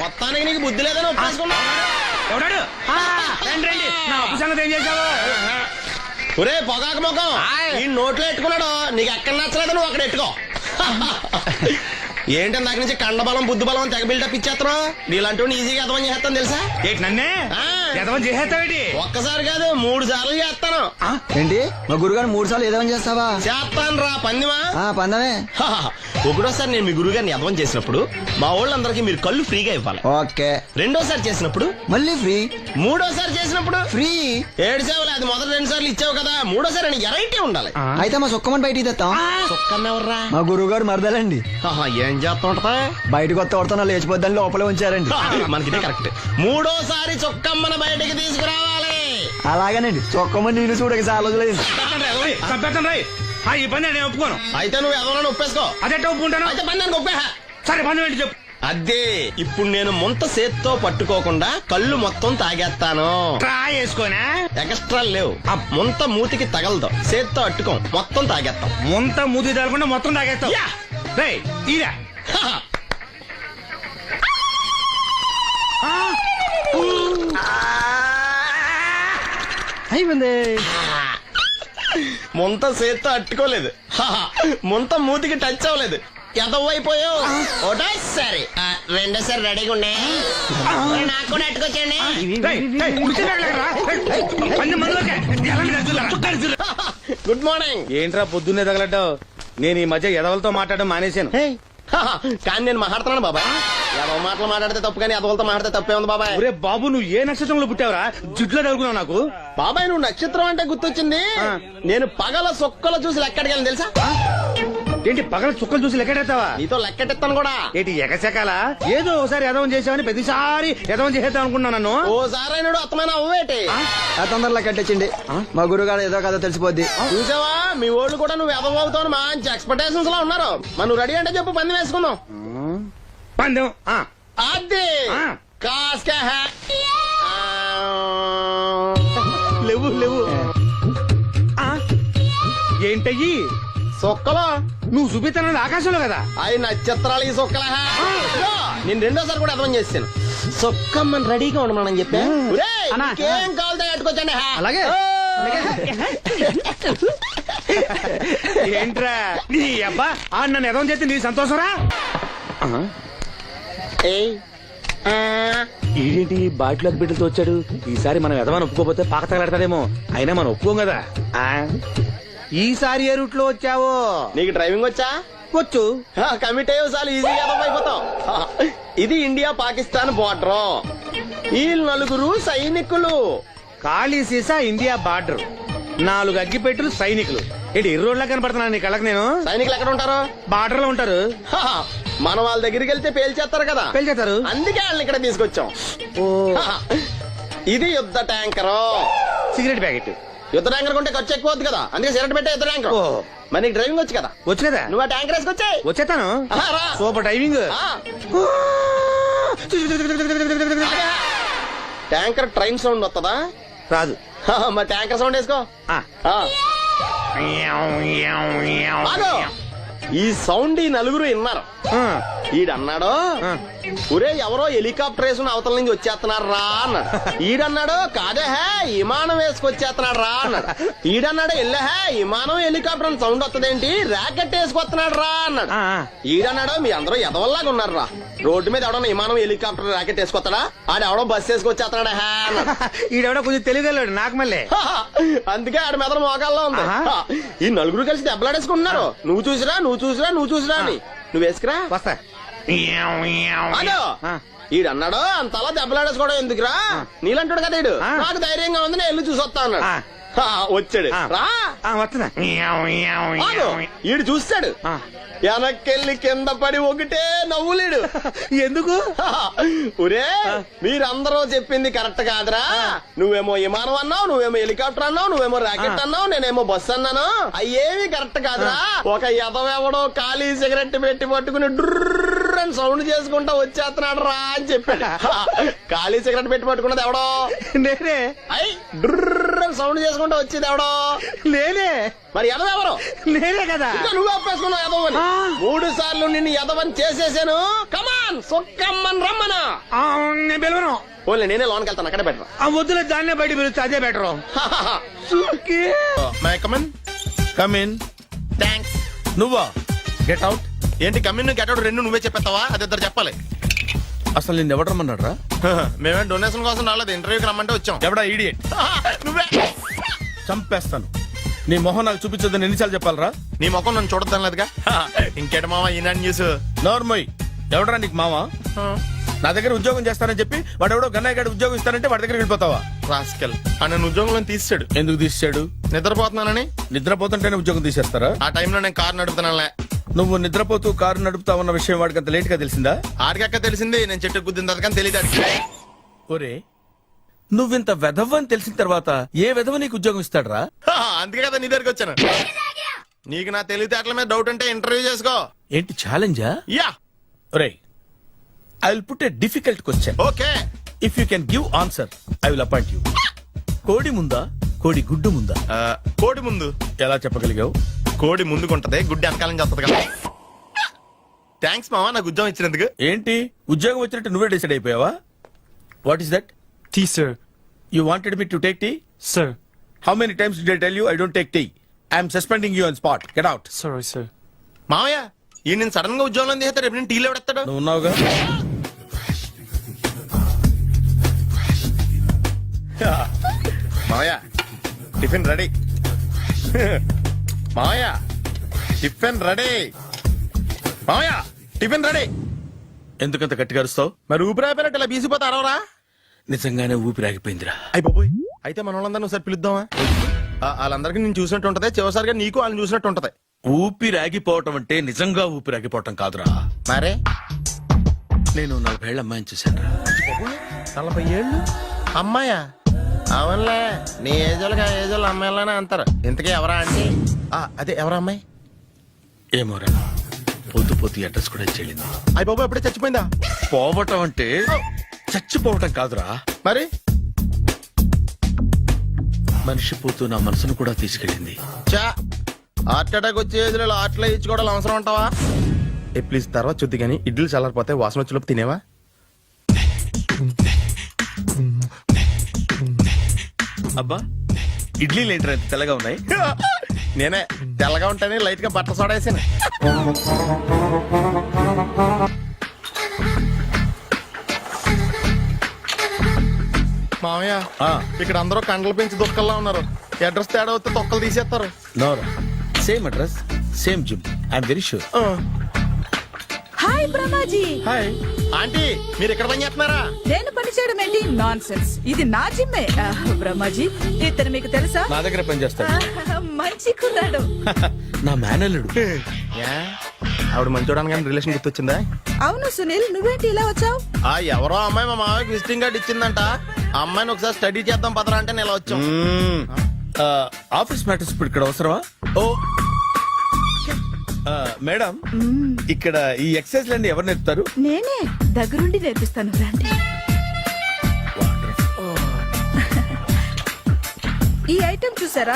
మొత్తానికి నీకు బుద్ధి లేదని ఒప్పేసుకున్నా. ఎవడాడు? రండి రండి, నా అప్పు సంగతి ఏం చేశావు? ఒరే పొగాకు ముఖం, ఈ నోట్లో ఎట్టుకున్నాడు. నీకు ఎక్కడ నచ్చలేదు, నువ్వు అక్కడ ఎట్టుకో. ఏంటి నాకు నుంచి కండబలం బుద్ధి బలం తెగ బిల్డప్ ఇచ్చేస్తున్నావు? నీలాంటి ఈజీగా ఎదవని చేస్తాను తెలుసా? ఏంటి నన్నే ఎదవని చేసేస్తావేటి? ఒక్కసారి కాదు 3 సార్లు చేస్తాను. ఏంటి మా గురుగారు 3 సార్లు ఏదేమని చేస్తావా? చేస్తాను రా పందిమా. పందమే. ఒకటోసారి నేను మీ గురువు గారిని ఎదవం చేసినప్పుడు మా వాళ్ళందరికీ మీరు కళ్ళు ఫ్రీగా ఇవ్వాలి. ఓకే. రెండోసారి చేసినప్పుడు మళ్ళీ ఫ్రీ. మూడోసారి చేసినప్పుడు ఫ్రీ. 7 సేవలు. అది మొదటి 2 సార్లు ఇచ్చావు కదా, మూడోసారి అని ఎరైటీ ఉండాలి. అయితే మా సుక్కమని బయటికి తెస్తాం. సుక్కమ్మెవర్రా? మా గురువు గారు మరదలండి. ఏం చేస్తుంటా? బయటకు వస్తే కొడతా లేచిపోద్దని లోపలే ఉంచారండి. మనకి కరెక్ట్. మూడోసారి చొక్కమ్మని బయటకి తీసుకురావాలి. అలాగేనండి. చొక్కమని నేను చూడక చాలా రోజులైంది. ఈ పని నేను ఒప్పుకోను. అయితే నువ్వు ఎవరైనా ఒప్పేసుకో. అదెట్ట ఒప్పుకుంటాను? అయితే పని దానికి ఒప్పేహ. సరే పని ఏంటి చెప్పు. అదే ఇప్పుడు నేను ముంత చేత్తో పట్టుకోకుండా కళ్ళు మొత్తం తాగేస్తాను. ట్రై చేసుకోనా? ఎక్స్ట్రా లేవు. ఆ ముంత మూతికి తగలదు, చేత్తో అట్టుకోం, మొత్తం తాగేస్తాం. ముంత మూతి తగలకుండా మొత్తం తాగేస్తావు. ఇదా అయిపోయింది. ముంత చేత్తో అట్టుకోలేదు, ముంత మూతికి టచ్ అవ్వలేదు. ఎదవైపోయావు. ఒకటోసారి రెండోసారి రెడీగా ఉండే. నాకు కూడా అట్టుకొచ్చండి. Good morning. ఏంట్రా పొద్దున్నే తగలడ్డావు? నేను ఈ మధ్య ఎదవలతో మాట్లాడడం మానేశాను. కానీ నేను మాట్లాడుతున్నాను బాబాయ్. ఎదవ మాటలు మాట్లాడితే తప్పు, కానీ ఎదవలతో మాట్లాడితే తప్పే ఉంది బాబాయ్. ఒరే బాబు, నువ్వు ఏ నక్షత్రంలో పుట్టావురా? జుట్లో తగులుకున్నావు నాకు. బాబాయ్ నువ్వు నక్షత్రం అంటే గుర్తొచ్చింది. నేను పగల సొక్కలు చూసి లెక్కడికి తెలుసా? ఏంటి పగల చుక్కలు చూసి లెక్కెడతావా? నీతో లెక్కెట్టాను కూడా. ఏంటి ఎగసెకాల? ఏదో ఒకసారి ఎదవం చేసావని ప్రతిసారి ఎదవం చేసేద్దాం అనుకున్నా నన్ను. ఓసారి అయినాడు అత్తమైన అవ్వేటి. తొందరలో కట్టించండి. మా గురుగారు ఏదో కదా తెలిసిపోద్ది. చూసావా, మీ వాళ్ళు కూడా నువ్వు ఎదవవుతావు మంచి ఎక్స్పెక్టేషన్స్ లో ఉన్నారు. మరి నువ్వు రెడీ అంటే చెప్పు, పందెం వేసుకుందాం. పందెం అది కాస్క లేవు లేవు. ఏంటయ్యి సొక్కలో నువ్వు చూపిస్తానది ఆకాశంలో కదా? అవి నక్షత్రాలు ఈ సొక్కల. నేను రెండోసారి కూడా అర్థం చేస్తాను. సొక్కమ్మని రెడీగా ఉండమని చెప్పా. ఏం కావాలి కట్టుకోవచ్చండి. అలాగే. ఏంట్రా నీ అబ్బా నన్ను ఎదవం చేస్తే నీ సంతోషరా? ఏంటి బాటిలోకి బిడ్డలతో వచ్చాడు? ఈసారి మనం ఎదవని ఒప్పుకోపోతే పాక తగలాడతాడేమో. అయినా మనం ఒప్పుకోం కదా. ఈసారి ఏ రూట్ లో వచ్చావో? నీకు డ్రైవింగ్ వచ్చా? వచ్చు. కమిట్ అయ్యే సార్లు ఈజీగా అయిపోతాం. ఇది ఇండియా పాకిస్తాన్ బోర్డర్. ఈ 4 సైనికులు. ఖాళీ సీసా ఇండియా బార్డర్, 4 అగ్గిపెట్టులు సైనికులు. ఏంటి ఇర్రోడ్లా కనపడుతున్నాను నీ కళ్ళకి నేను? సైనికులు ఎక్కడ ఉంటారు? బార్డర్ లో ఉంటారు. మనం వాళ్ళ దగ్గరికి వెళ్తే పేల్చేస్తారు కదా. పేల్చేస్తారు. అందుకే వాళ్ళని ఇక్కడ తీసుకొచ్చాం. ఇది యుద్ధ ట్యాంకర్. Cigarette packet. యుద్ధ ట్యాంకర్ కొంటే ఖర్చు ఎక్కువ అవుతుంది కదా, అందుకే సిగరెట్ పెట్టే యుద్ధ ట్యాంకర్. మరి నీకు డ్రైవింగ్ వచ్చు కదా? వచ్చు కదా. నువ్వు ఆ ట్యాంకర్ వేసుకొచ్చాయి. వచ్చేస్తాను. Super driving. Tanker train sound వస్తుందా? రాదు. మా ట్యాంకర్ సౌండ్ వేసుకో. ఆ. ఆగు. ఈ సౌండ్ ఈ నలుగురు విన్నారు. ఈడన్నాడు, ఒరే ఎవరో హెలికాప్టర్ వేసుకుని అవతల నుంచి వచ్చేస్తున్నాడు రా అన్నాడు. ఈడన్నాడు, కాదే విమానం వేసుకొచ్చేస్తున్నాడు రా అన్నాడు. ఈడన్నాడు, ఎల్లహే విమానం హెలికాప్టర్ సౌండ్ వస్తుందేంటి, ర్యాకెట్ వేసుకొస్తున్నాడు రా అన్నాడు. ఈడన్నాడు, మీ అందరూ ఎదవల్లాగా ఉన్నారు రా, రోడ్డు మీద ఎవడన్నా విమానం హెలికాప్టర్ ర్యాకెట్ వేసుకొస్తాడా, ఆడెవడో బస్సు వేసుకొచ్చేస్తున్నాడు హే అన్నాడు. ఈడెవడో కొంచెం తెలియగలడు నాకు మళ్ళీ. అందుకే ఆడ మెదడు మోకాల్లో ఉంది. ఈ నలుగురు కలిసి దెబ్బలాడేసుకుంటున్నారు. నువ్వు చూసిరా అని. నువ్వు వేసుకురా. వస్తా. ఈడన్నాడు, అంతలా దెబ్బలాడేసుకోవడం ఎందుకురా, నీలంటాడు కదా ఈడు, నాకు ధైర్యంగా ఉంది నేను వెళ్ళి చూసొస్తా అన్నాడు. వచ్చాడు రా. వస్తున్నా. ఈడు చూస్తాడు, వెనక్కెళ్ళి కింద పడి ఒకటే నవ్వులేడు. ఎందుకు? ఒరే మీరందరూ చెప్పింది కరెక్ట్ కాదురా, నువ్వేమో విమానం అన్నావు, నువ్వేమో హెలికాప్టర్ అన్నావు, నువ్వేమో రాకెట్ అన్నావు, నేనేమో బస్సు అన్నాను, అయ్యేవి కరెక్ట్ కాదురా. ఒక ఎదవెవడో ఖాళీ సిగరెట్ పెట్టి పట్టుకుని డ్రర్ అని సౌండ్ చేసుకుంటా వచ్చేస్తున్నాడు రా అని చెప్పాడు. ఖాళీ సిగరెట్ పెట్టి పట్టుకున్నది ఎవడో నేనే. అయ్యి డ్రర్ అని సౌండ్ చేసుకుంటా వచ్చేది ఎవడో నేనే. మరి ఎదవెవరు? నేనే కదా. నువ్వు ఒప్పేసుకున్నావు ఎదవని. 3 సార్లు నిన్ను ఎదవని చేసేసాను. కమాన్ సొక్కమ్మన్ రమ్మనా. నేను పిలవను. ఓన్లీ నేనే లోన్కి వెళ్తాను, అక్కడే బెటర్. వద్దులే, దాన్నే బయట పిలుస్తా, అదే బెటరు. కమిన్. థ్యాంక్స్. నువ్వా? Get out. ఏంటి కమిన్ గెట్ అవుట్ రెండు నువ్వే చెప్పేస్తావా? అది ఇద్దరు చెప్పాలి. అసలు నేను ఎవరు రమ్మన్నాడు రా? మేమే డొనేషన్ కోసం రాలేదు, ఇంటర్వ్యూకి రమ్మంటే వచ్చాం. ఎవడా ఈడియట్? నువ్వే. చంపేస్తాను. నీ మొహం నాకు చూపించొద్దని ఎన్నిసార్లు చెప్పాలరా? నీ ముఖం నన్ను చూడద్దాం లేదుగా. ఇంకేట మావా ఈనాడు న్యూస్. నోర్మోయ్, ఎవడరా నీకు మావా? నా దగ్గర ఉద్యోగం చేస్తానని చెప్పి వాడు ఎవడో గన్నయ్య గడి ఉద్యోగం ఇస్తానంటే వాడి దగ్గర వెళ్ళిపోతావా? రాస్కెల్. నన్ను ఉద్యోగంలో తీసాడు. ఎందుకు తీసాడు? నిద్రపోతున్నానని. నిద్రపోతుంటేనే ఉద్యోగం తీసేస్తారా? ఆ టైంలో నేను కారు నడుపుతున్నానులే. నువ్వు నిద్రపోతూ కారు నడుపుతా ఉన్న విషయం వాడికి అంత లేట్ గా తెలిసిందా? ఆడికక్క తెలిసింది, నేను చెట్టు గుద్దిన తర్వాత తెలియదు. ఒరే, నువ్వింత వెధవ్ అని తెలిసిన తర్వాత ఏ వెధవ నీకు ఉద్యోగం ఇస్తాడరా? అందుకే కదా నీ దగ్గరికి వచ్చాను. నీకు నా తెలివితేటల మీద డౌట్ అంటే ఇంటర్వ్యూ చేసుకో. ఏంటి ఛాలెంజా? యా. ఒరే, I will put a difficult question. Okay. If you can give answer I will appoint you. కోడి ముందా, కోడి గుడ్డు ముందా? కోడి ముందు. ఎలా చెప్పగలిగావు? కోడి ముందుకుంటది, గుడ్డి వెనకాలని చేస్తుంది కదా. థ్యాంక్స్ మావా నాకు ఉద్యోగం ఇచ్చినందుకు. ఏంటి ఉద్యోగం వచ్చినట్టు నువ్వే డిసైడ్ అయిపోయావా? What is that? Tea sir. You wanted me to take tea? Sir. How many times did I tell you I don't take tea? I am suspending you on spot. Get out. Sorry, sir. మావయ్య ఈ నేను sudden గా ఉద్యోగంలో తీస్తాడు, రేపు నేను టీలో పెడతాడు. నువ్వు ఉన్నావుగా. మావయ్య టిఫిన్ రెడీ. మావయ్య టిఫిన్ రెడీ. మావయ్య టిఫిన్ రెడీ. ఎందుకంత గట్టిగా అరుస్తావు? మరి ఊపిరి అయిపోయినట్టు ఇలా బీసిపోతే అరవరా? నిజంగానే ఊపిరాగిపోయిందిరా. అయ్యి బాబోయ్, అయితే మన వాళ్ళందరినీ ఒకసారి పిలుద్దామా? వాళ్ళందరికీ నేను చూసినట్టు ఉంటది, చివరిసారిగా నీకు వాళ్ళని చూసినట్టు ఉంటది. ఊపిరాగిపోవటం అంటే నిజంగా ఊపిరాగిపోవటం కాదురా. మరే నేను 40 ఏళ్ల అమ్మాయిని చూశాను. 40 ఏళ్ళు అమ్మాయా? అవునులే, నీ ఏజోళ్ళకి ఆ ఏజోళ్ళు అమ్మాయిలానే అంటారు. ఇంతకీ ఎవరా అంటే? అదే ఎవరా అమ్మాయి? ఏమోరా, పొద్దు పొద్దు అడ్రస్ కూడా చెల్లింది. అయ్యి బాబు ఎప్పుడే చచ్చిపోయిందా? పోవటం అంటే చచ్చిపోవటం కాదురా, మరి మనిషి పోతూ నా మనసును కూడా తీసుకెళ్ళింది. చా హార్ట్ అటాక్ వచ్చే ఏజ్లో హార్ట్లో ఇచ్చుకోవడం అవసరం ఉంటావా? ప్లీజ్ తర్వాత చూద్ది కానీ ఇడ్లీ చల్లారిపోతే వాసన వచ్చేలోపు తినేవా? అబ్బా, ఇడ్లీలు ఏంట్రా ఇంత తెల్లగా ఉన్నాయి? నేనే తెల్లగా ఉంటానే లైట్ గా బట్ట సోడా వేసాను. మామయ్య ఇక్కడ అందరూ కండలు పెంచి దుక్కల్లా ఉన్నారు. అడ్రస్ తేడా వస్తే తొక్కలు తీసేస్తారు. నోరా, same address same gym. I'm very sure. Hi Brahmaji. Hi aunty, మీరు ఇక్కడ పని చేస్తున్నారా? నేను పని చేయడం ఏంటి? Nonsense. ఇది నా జిమ్మే. బ్రహ్మాజీ, ఇతను మీకు తెలుసా? నా దగ్గర పని చేస్తాడు. మంచి కుర్రాడు. నా మేనల్లుడు. ఆవిడ మంచోడానికి కానీ రిలేషన్ గుర్తొచ్చిందా? అవును సునీల్, నువ్వేంటి ఇలా వచ్చావు? ఎవరో అమ్మాయి మా మామయ్యకి విజిటింగ్ కార్డు ఇచ్చిందంట. ఆ అమ్మాయిని ఒకసారి స్టడీ చేద్దాం పదరా అంటే నేను ఇలా వచ్చాం. ఆఫీస్ మ్యాటర్స్ ఇప్పుడు ఇక్కడ అవసరమా? ఓ మేడం, ఇక్కడ ఈ ఎక్సర్సైజ్ లన్నీ ఎవరు నేర్పుతారు? నేనే దగ్గరుండి నేర్పిస్తాను. రండి. ఈ ఐటెం చూసారా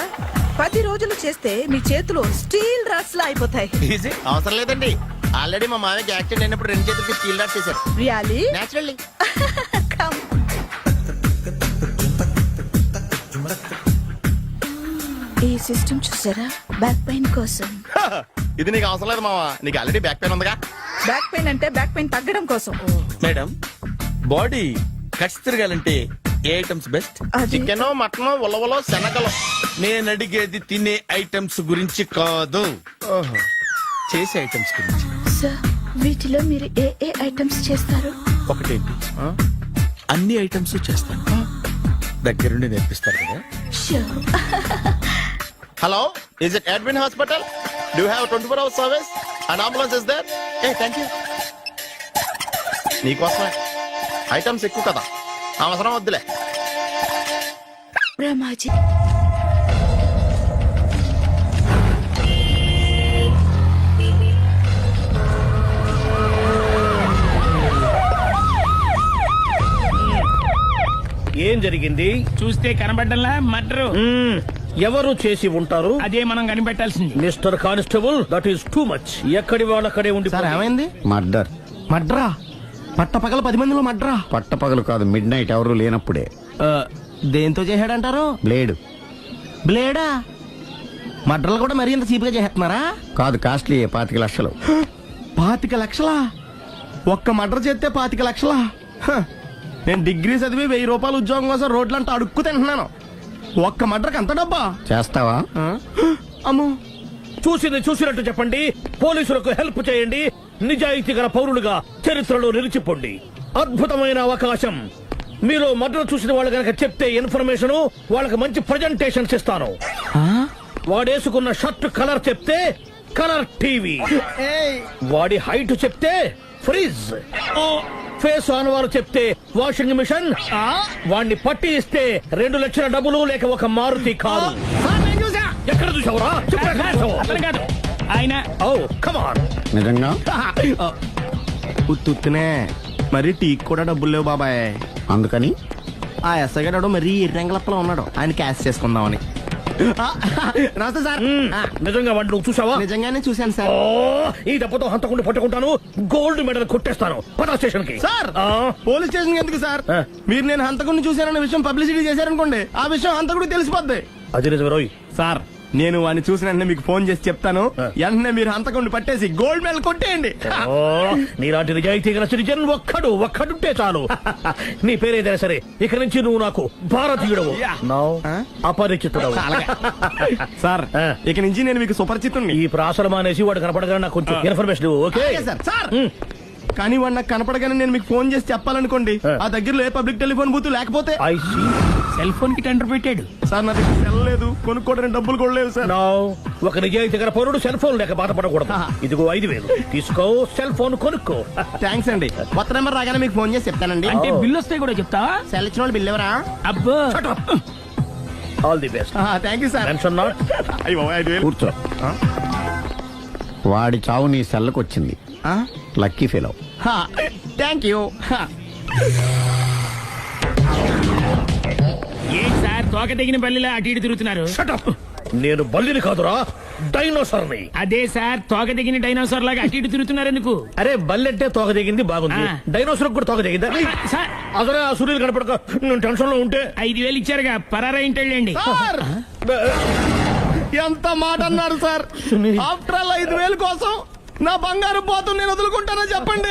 10 రోజులు చేస్తే మీ చేతులు స్టీల్ రాట్స్ లా అయిపోతాయి. అవసరం లేదండి, ఆల్రెడీ మా మామయ్యకి యాక్సిడెంట్ అయినప్పుడు 2 చేతులకి స్టీల్ డాట్ చేశారు. Really naturally. కమ్. ఈ సిస్టమ్ చూసారా బ్యాక్ పెయిన్ కోసం. ఇది నీకు అవసరం లేదు మావా, నీకు ఆల్రెడీ బ్యాక్ పెయిన్ ఉందిగా. బ్యాక్ పెయిన్ అంటే బ్యాక్ పెయిన్ తగ్గడం కోసం. మేడం, బాడీ కట్స్ తిరగాలంటే ఏ ఐటమ్స్ బెస్ట్? అది చికెన్, మటన్, ఉలవలో, శనగలు. నేను అడిగేది తినే ఐటమ్స్ గురించి కాదు, చేసే ఐటమ్స్ గురించి. సార్ వీటిలో మీరు ఏ ఏ ఐటమ్స్ చేస్తారు? ఒకటేంటి, అన్ని ఐటమ్స్ చేస్తాను. దగ్గరుండి నేర్పిస్తారు కదా. Sure. Hello, is it admin hospital? Do have 24 hours service and ambulance is there? ఏ థ్యాంక్ యూ. నీకోసమే ఐటమ్స్ ఎక్కువ కదా, అవసరం వద్దులే. రమాజీ ఏం జరిగింది? చూస్తే కనబడ్డంలా మర్డరు. ఎవరు చేసి ఉంటారు? అదే మనం కనిపెట్టాల్సింది. Mister constable, that is too much. ఎక్కడి వాళ్ళక్కడే ఉండి ఏమైంది? మర్డర్. మడ్రా? పట్టపగల 10 మందిలో మడ్రా? పట్టపగలు కాదు, మిడ్ నైట్ ఎవరు లేనప్పుడే. దేంతో చేశాడంటారు? బ్లేడ్. బ్లేడా? మడ్రలు కూడా మరీ ఇంత చీప్ గా చేస్తున్నారా? కాదు, కాస్ట్లీ 25 లక్షలు. 25 లక్షలా? ఒక్క మడ్ర చేస్తే 25 లక్షలా? నేను డిగ్రీ చదివి 1000 రూపాయలు ఉద్యోగం కోసం రోడ్లంతా అడుక్కు తింటున్నాను. ఒక్క మడ్రకు అంత డబ్బా? చేస్తావా? అమ్మో. చూసింది చూసినట్టు చెప్పండి, పోలీసులకు హెల్ప్ చేయండి, నిజాయితీ గల పౌరులుగా చరిత్రలో నిలిచిపోండి. అద్భుతమైన అవకాశం. మీలో మర్డర్ చూసిన వాళ్ళు కనుక చెప్తే ఇన్ఫర్మేషన్, వాళ్ళకి మంచి ప్రజెంటేషన్స్ ఇస్తాను. వాడేసుకున్న షర్ట్ కలర్ చెప్తే కలర్ టీవీ, వాడి హైట్ చెప్తే ఫ్రిజ్, ఫేస్ ఆన్ వారు చెప్తే వాషింగ్ మిషన్, వాడిని పట్టి ఇస్తే 2 లక్షల డబ్బులు లేక ఒక మారుతి కారు. ఎక్కడ చూసావురా? కాదు ఆయన. Oh come on. నిజంగా? ఉత్తునే మరి టీకి కూడా డబ్బులు లేవు బాబాయ్. అందుకని ఆ ఎస్ఐ గారు మరీ ఎర్రంగలప్పలో ఉన్నాడు, ఆయన క్యాష్ చేసుకుందామని. నమస్తే సార్. నిజంగా వాడిని నువ్వు చూసావా? నిజంగానే చూశాను సార్. ఈ దెబ్బతో హంతకుండా పట్టుకుంటాను, గోల్డ్ మెడల్ కొట్టేస్తాను. పదా స్టేషన్ కి. సార్, పోలీస్ స్టేషన్ ఎందుకు సార్? మీరు నేను హంతకుడిని చూశానన్న విషయం పబ్లిసిటీ చేశారనుకోండి, ఆ విషయం హంతకుడికి తెలిసిపోద్ది. అది నిజమే రోయ్. సార్, నేను వాడిని చూసిన వెంటనే మీకు ఫోన్ చేసి చెప్తాను. వెంటనే మీరు హంతకుడిని పట్టేసి గోల్డ్ మెడల్ కొట్టేయండి. నీలాంటి నిజాయితీ గల సిటిజన్ ఒక్కడుంటే చాలు. నీ పేరేదైనా సరే, ఇక నుంచి నువ్వు నాకు భారతీయుడవు, అపరిచితుడవు. సార్, ఇక నుంచి నేను మీకు సుపరిచితుణ్ణి. ఈ ప్రాసలు మానేసి వాడు కనపడగా నాకు కొంచెం ఇన్ఫర్మేషన్ ఇవ్వు, ఓకే? సార్, కానీ వాడు నాకు కనపడగానే నేను మీకు ఫోన్ చేసి చెప్పాలనుకోండి, ఆ దగ్గరలో ఏ పబ్లిక్ టెలిఫోన్ బూత్ లేకపోతే. I see. సెల్ ఫోన్ కి టెండర్ పెట్టాడు సార్, నా దగ్గర సెల్ లేదు, కొనుక్కోవడానికి డబ్బులు కూడా లేవు సార్. ఒక నిజాయితీ గల పౌరుడు సెల్ ఫోన్ లేక బాధపడకూడదు. ఇదిగో 5000 తీసుకో, సెల్ ఫోన్ కొనుక్కో. థ్యాంక్స్ అండి. కొత్త నెంబర్ రాగానే మీకు ఫోన్ చేసి చెప్తానండి. అంటే బిల్ వస్తే కూడా చెప్తావా? సెల్ ఇచ్చిన వాళ్ళు బిల్ ఎవరా? అబ్బో. All the best. Thank you sir. Tension not. కూర్చో. వాడి చావు నీ సెల్లకు వచ్చింది. Lucky fellow. Thank you. ఏంటి సార్ తోక తెగిన బల్లిలా అటు ఇటు తిరుగుతున్నారు? నేను బల్లిని కాదురా, డైనోసార్ ని. అదే సార్, తోక తెగిన డైనోసార్ లాగా అటు ఇటు తిరుగుతున్నారు ఎందుకు? అరే, బల్లెట్టే తోక దిగింది బాగుంది, డైనోసార్ కూడా తోక దిగిందా? సార్, అసలే ఆ సూర్యులు కనపడక నేను టెన్షన్ లో ఉంటే 5000 ఇచ్చారుగా, పరారా ఇంటండి. ఎంత మాట అన్నారు సార్? ఆఫ్టర్ ఆల్ 5000 కోసం నా బంగారు పోతు నేను వదులుకుంటానో చెప్పండి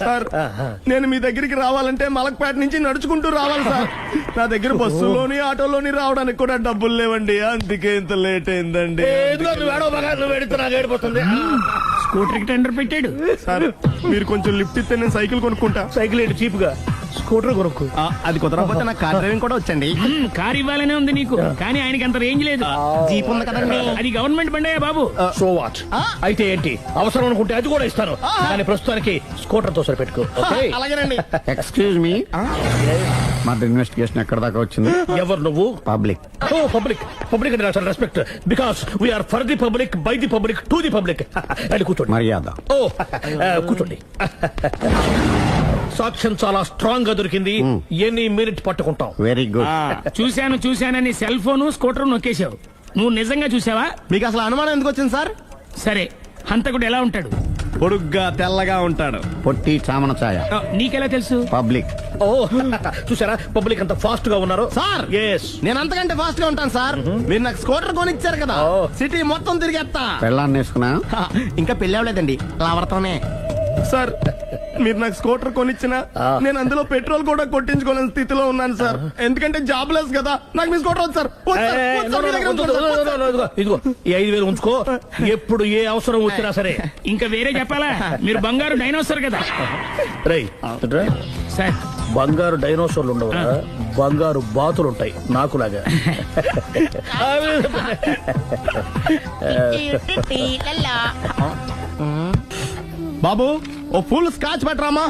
సార్. నేను మీ దగ్గరికి రావాలంటే మలక్పేట నుంచి నడుచుకుంటూ రావాలి సార్. నా దగ్గర బస్సులోని ఆటోలోని రావడానికి కూడా డబ్బులు లేవండి, అందుకే ఇంత లేట్ అయిందండి. స్కూటర్ కి టెండర్ పెట్టాడు సార్. మీరు కొంచెం లిఫ్ట్ ఇస్తే నేను సైకిల్ కొనుక్కుంటా. సైకిల్ ఏంటి చీప్ గా, స్కూటర్ కొనుక్కు. అది కుదరకపోతే నాకు కార్ డ్రైవింగ్ కూడా వచ్చండి. కార్ ఇవ్వాలనే ఉంది నీకు, కానీ ఆయనకి అంత రేంజ్ లేదు. జీప్ ఉంది కదండి. అది గవర్నమెంట్ బండే బాబు. So what? అయితే ఏంటి, అవసరం అనుకుంటే అది కూడా ఇస్తాను, కానీ ప్రస్తుతానికి స్కూటర్ తో సరిపెట్టుకో. అలాగేనండి. ఎక్స్క్యూజ్ మీ, మర్డర్ ఇన్వెస్టిగేషన్ ఎక్కడ దాకా వచ్చింది? ఎవరు నువ్వు? పబ్లిక్. ఓ పబ్లిక్. పబ్లిక్ అంటే చాలా respect, because we are for the public, by the public, to the public. అది కూర్చోండి. మర్యాద. ఓ కూర్చోండి. సాక్ష్యం చాలా స్ట్రాంగ్ గా దొరికింది. ఎన్ని మినిట్ పట్టుకుంటాం. Very good. చూశానని సెల్ ఫోన్ స్కూటర్ నొక్కేశావు. నువ్వు నిజంగా చూసావా? మీకు అసలు అనుమానం ఎందుకు వచ్చింది సార్? సరే, హంతకుడు ఎలా ఉంటాడు? పొడుగ్గా తెల్లగా ఉంటాడు. పొట్టి చామన ఛాయ. నీకెలా తెలుసు? పబ్లిక్. ఓ చూసారా పబ్లిక్ అంత ఫాస్ట్ గా ఉన్నారు. సార్ ఎస్, నేను అంతకంటే ఫాస్ట్ గా ఉంటాను సార్. మీరు నాకు స్కూటర్ కొనిచ్చారు కదా, సిటీ మొత్తం తిరిగేస్తా. పెళ్ళాన్ని వేసుకున్నా. ఇంకా పెళ్లి అవ్వలేదండి, లావడతానే. సార్ మీరు నాకు స్కూటర్ కొనిచ్చిన నేను అందులో పెట్రోల్ కూడా కొట్టించుకోలేని స్థితిలో ఉన్నాను సార్. ఎందుకంటే జాబ్ లెస్ కదా. నాకు మీ స్కూటర్ వద్దు సార్. ఇదిగో ఈ 5,000 ఉంచుకో. ఎప్పుడు ఏ అవసరం వచ్చినా సరే. ఇంకా వేరే చెప్పాలా? మీరు బంగారు డైనోసార్ కదా. రై సార్, బంగారు డైనోసార్లు ఉండవు, బంగారు బాతులు ఉంటాయి నాకులాగా. బాబు ఓ ఫుల్ స్కాచ్ పెట్టరామా.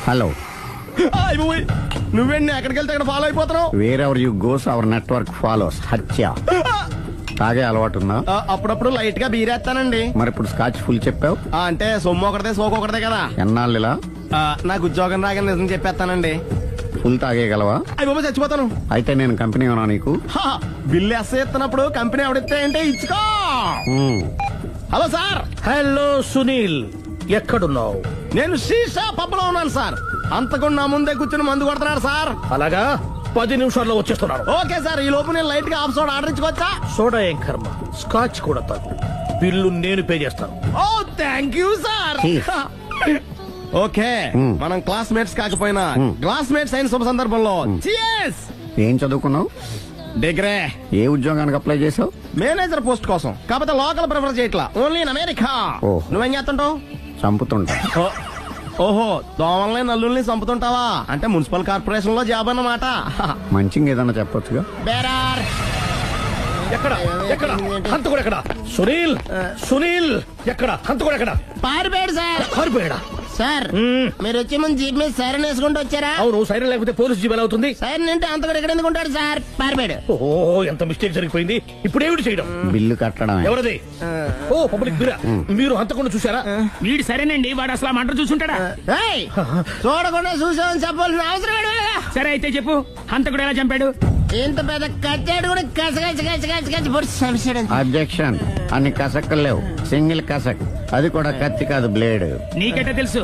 హలో. నువ్వేంటి ఎక్కడికి వెళ్తే అక్కడ ఫాలో అయిపోతున్నావు? Wherever you goes our network follows. హత్య. తాగే అలవాటు ఉందా? అప్పుడప్పుడు లైట్ గా బీరేస్తానండి. మరి ఇప్పుడు స్కాచ్ ఫుల్ చెప్పావు. అంటే సొమ్ము ఒకటిదే సోకు ఒకటిదే కదా. ఎన్నాళ్ళు ఇలా? నాకు ఉద్యోగం రాగానే నిజం చెప్పేస్తానండి. ఫుల్ తాగేయగలవా? అయ్యి బాబా చచ్చిపోతాను. అయితే నేను కంపెనీ ఉన్నా నీకు. బిల్లు ఎస్ఐ ఎత్తినప్పుడు కంపెనీ ఎవడిస్తే అంటే ఇచ్చుకో. Hello sir. హలో సునీల్, ఎక్కడున్నావు? నేను శీషా పబ్బలో ఉన్నాను సార్. అంతకుండా నా ముందే కూర్చుని మందు కొడుతున్నాడు సార్. అలాగా, 10 నిమిషాల్లో వచ్చేస్తున్నాను. Okay sir. ఈ లోపు నేను లైట్ గా హాఫ్ సోడా ఆర్డర్ ఇచ్చుకోవచ్చా? సోడా ఏం కర్మ, స్కాచ్ కూడా తాగు. బిల్లు నేను పే చేస్తాను. ఓ థ్యాంక్ యూ సార్. ఓకే, మనం క్లాస్మేట్స్ కాకపోయినా క్లాస్మేట్స్ అయిన శుభ సందర్భంలో cheers. ఏం చదువుకున్నావు? డిగ్రీ. ఏ ఉద్యోగానికి అప్లై చేసావు? మేనేజర్ పోస్ట్ కోసం. కాకపోతే లోకల్ ప్రిఫర్ చేయట్లా, ఓన్లీ ఇన్ అమెరికా. ఓ. నువ్వేం చేస్తుంటావు? చంపుతుంటా. ఓహో, దోమల్ని నల్లుల్ని చంపుతుంటావా? అంటే మున్సిపల్ కార్పొరేషన్ లో జాబ్ అన్నమాట. మంచిగా ఏదన్నా చెప్పొచ్చుగా. బేరార్. ఎక్కడ ఎక్కడ హంతకుడు ఎక్కడ? సునీల్, సునీల్ ఎక్కడ? హంతకుడు ఎక్కడ? పారిపోయాడు సార్. పారిపోయాడా? సార్ మీరు వచ్చే ముందు జీప్ మీద సైరన్ వేసుకుంటూ వచ్చారా? అవును, సైరన్ లేకపోతే పోలీస్ జీవన్ అవుతుంది. సైరన్ అంటే అంత కూడా ఎక్కడ ఎందుకు ఉంటాడు సార్? పారిపోయాడు. ఓ ఎంత మిస్టేక్ జరిగిపోయింది. ఇప్పుడు ఏమిటి చేయడం? బిల్లు కట్టడం. ఎవరది? ఓ పబ్లిక్ మీరా? మీరు హంతకుండా చూసారా? వీడు సరేనండి, వాడు అసలు మంట చూసుంటాడా? ఏయ్, చూడకుండా చూసామని చెప్పాల్సిన అవసరం ఏంటి? సరే అయితే చెప్పు, హంతకుడు ఎలా చంపాడు? ఇంత పెద్ద కచ్చాడు కూడా కచ్చ పొడి సమస్య. అబ్జెక్షన్. అన్ని కసక్కలు లేవు, సింగిల్ కసక్. అది కూడా కత్తి కాదు, బ్లేడ్. నీకెట్టా తెలుసు?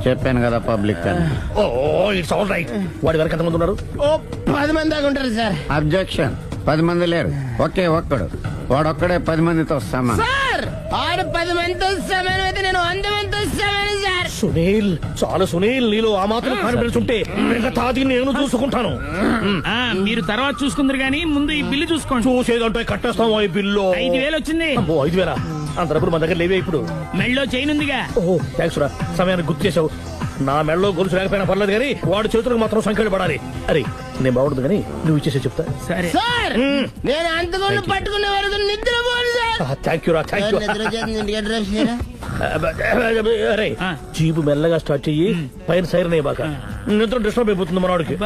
చెప్పాను కదా పబ్లిక్ అని. Oh it's all right. వాడి వరకు ఎంతమంది ఉన్నారు? ఓ 10 మంది దాకా ఉంటారు సార్. అబ్జెక్షన్. 10 మంది లేరు, ఒకే ఒక్కడు. వాడొక్కడే 10 మందితో సమానం. సార్ ఆరు 10 మందితో సమానం అయితే నేను 100 మందితో సమానం సార్. సునీల్, చాలా సునీల్, నీలో ఆ మాత్రం కాన్ఫిడెన్స్ ఉంటే మిగతాది నేను చూసుకుంటాను. మీరు తర్వాత చూసుకుందరు గానీ ముందు ఈ బిల్లు చూసుకోండి. చూసేదంటే కట్టేస్తాం. ఈ బిల్లు 5,000 వచ్చింది. 5,000? అంత డబ్బులు మన దగ్గర లేవే ఇప్పుడు. మెళ్ళో చైన్ ఉందిగా. ఓహో థ్యాంక్స్ రా, సమయానికి గుర్తు చేసావు. నా మెళ్ళలో గొలుసు లేకపోయినా పర్లేదు కానీ వాడి చేతులకు మాత్రం సంఖ్యలు పడాలి. అరే నేను బాగుంటుంది కానీ నువ్వు ఇచ్చేసే చెప్తా. సరే సార్ నేను అంతకుండా పట్టుకునే వరకు నిద్రపోను సార్. థ్యాంక్ యూ రా, థ్యాంక్ యూ. నిద్ర చేస్తుంది, ఇంటికి డ్రైవ్ చేయరా? అరే జీపు మెల్లగా స్టార్ట్ చెయ్యి, పైన సైరన్ బాక నిద్ర డిస్టర్బ్ అయిపోతుంది మనవాడికి.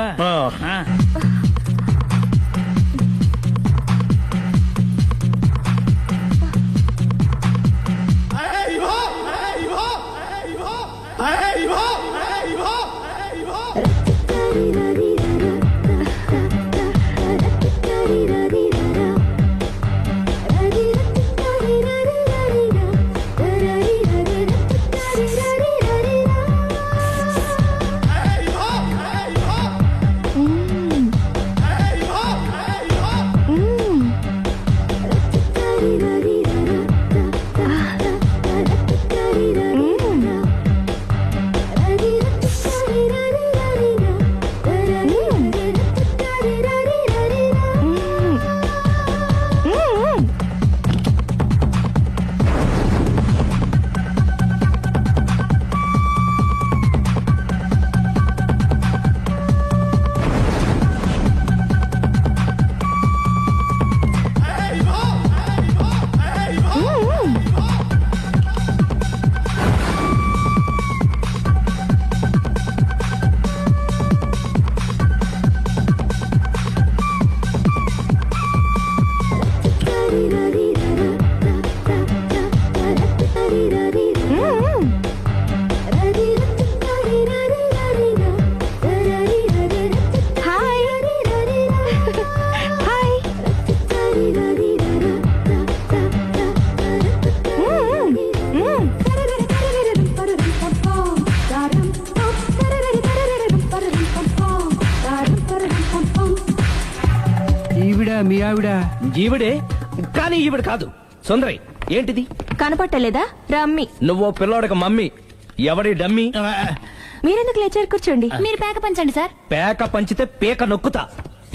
మీ ఆవిడ ఈవిడే, కానీ ఈవిడ కాదు. సుందరి, ఏంటిది? కనపట్టలేదా? రమ్మి. నువ్వు పిల్లోడక మమ్మీ. ఎవడి డమ్మీ? మీరెందుకు లేచారు? కూర్చోండి. మీరు పేక పంచండి సార్. పేక పంచితే పేక నొక్కుతా.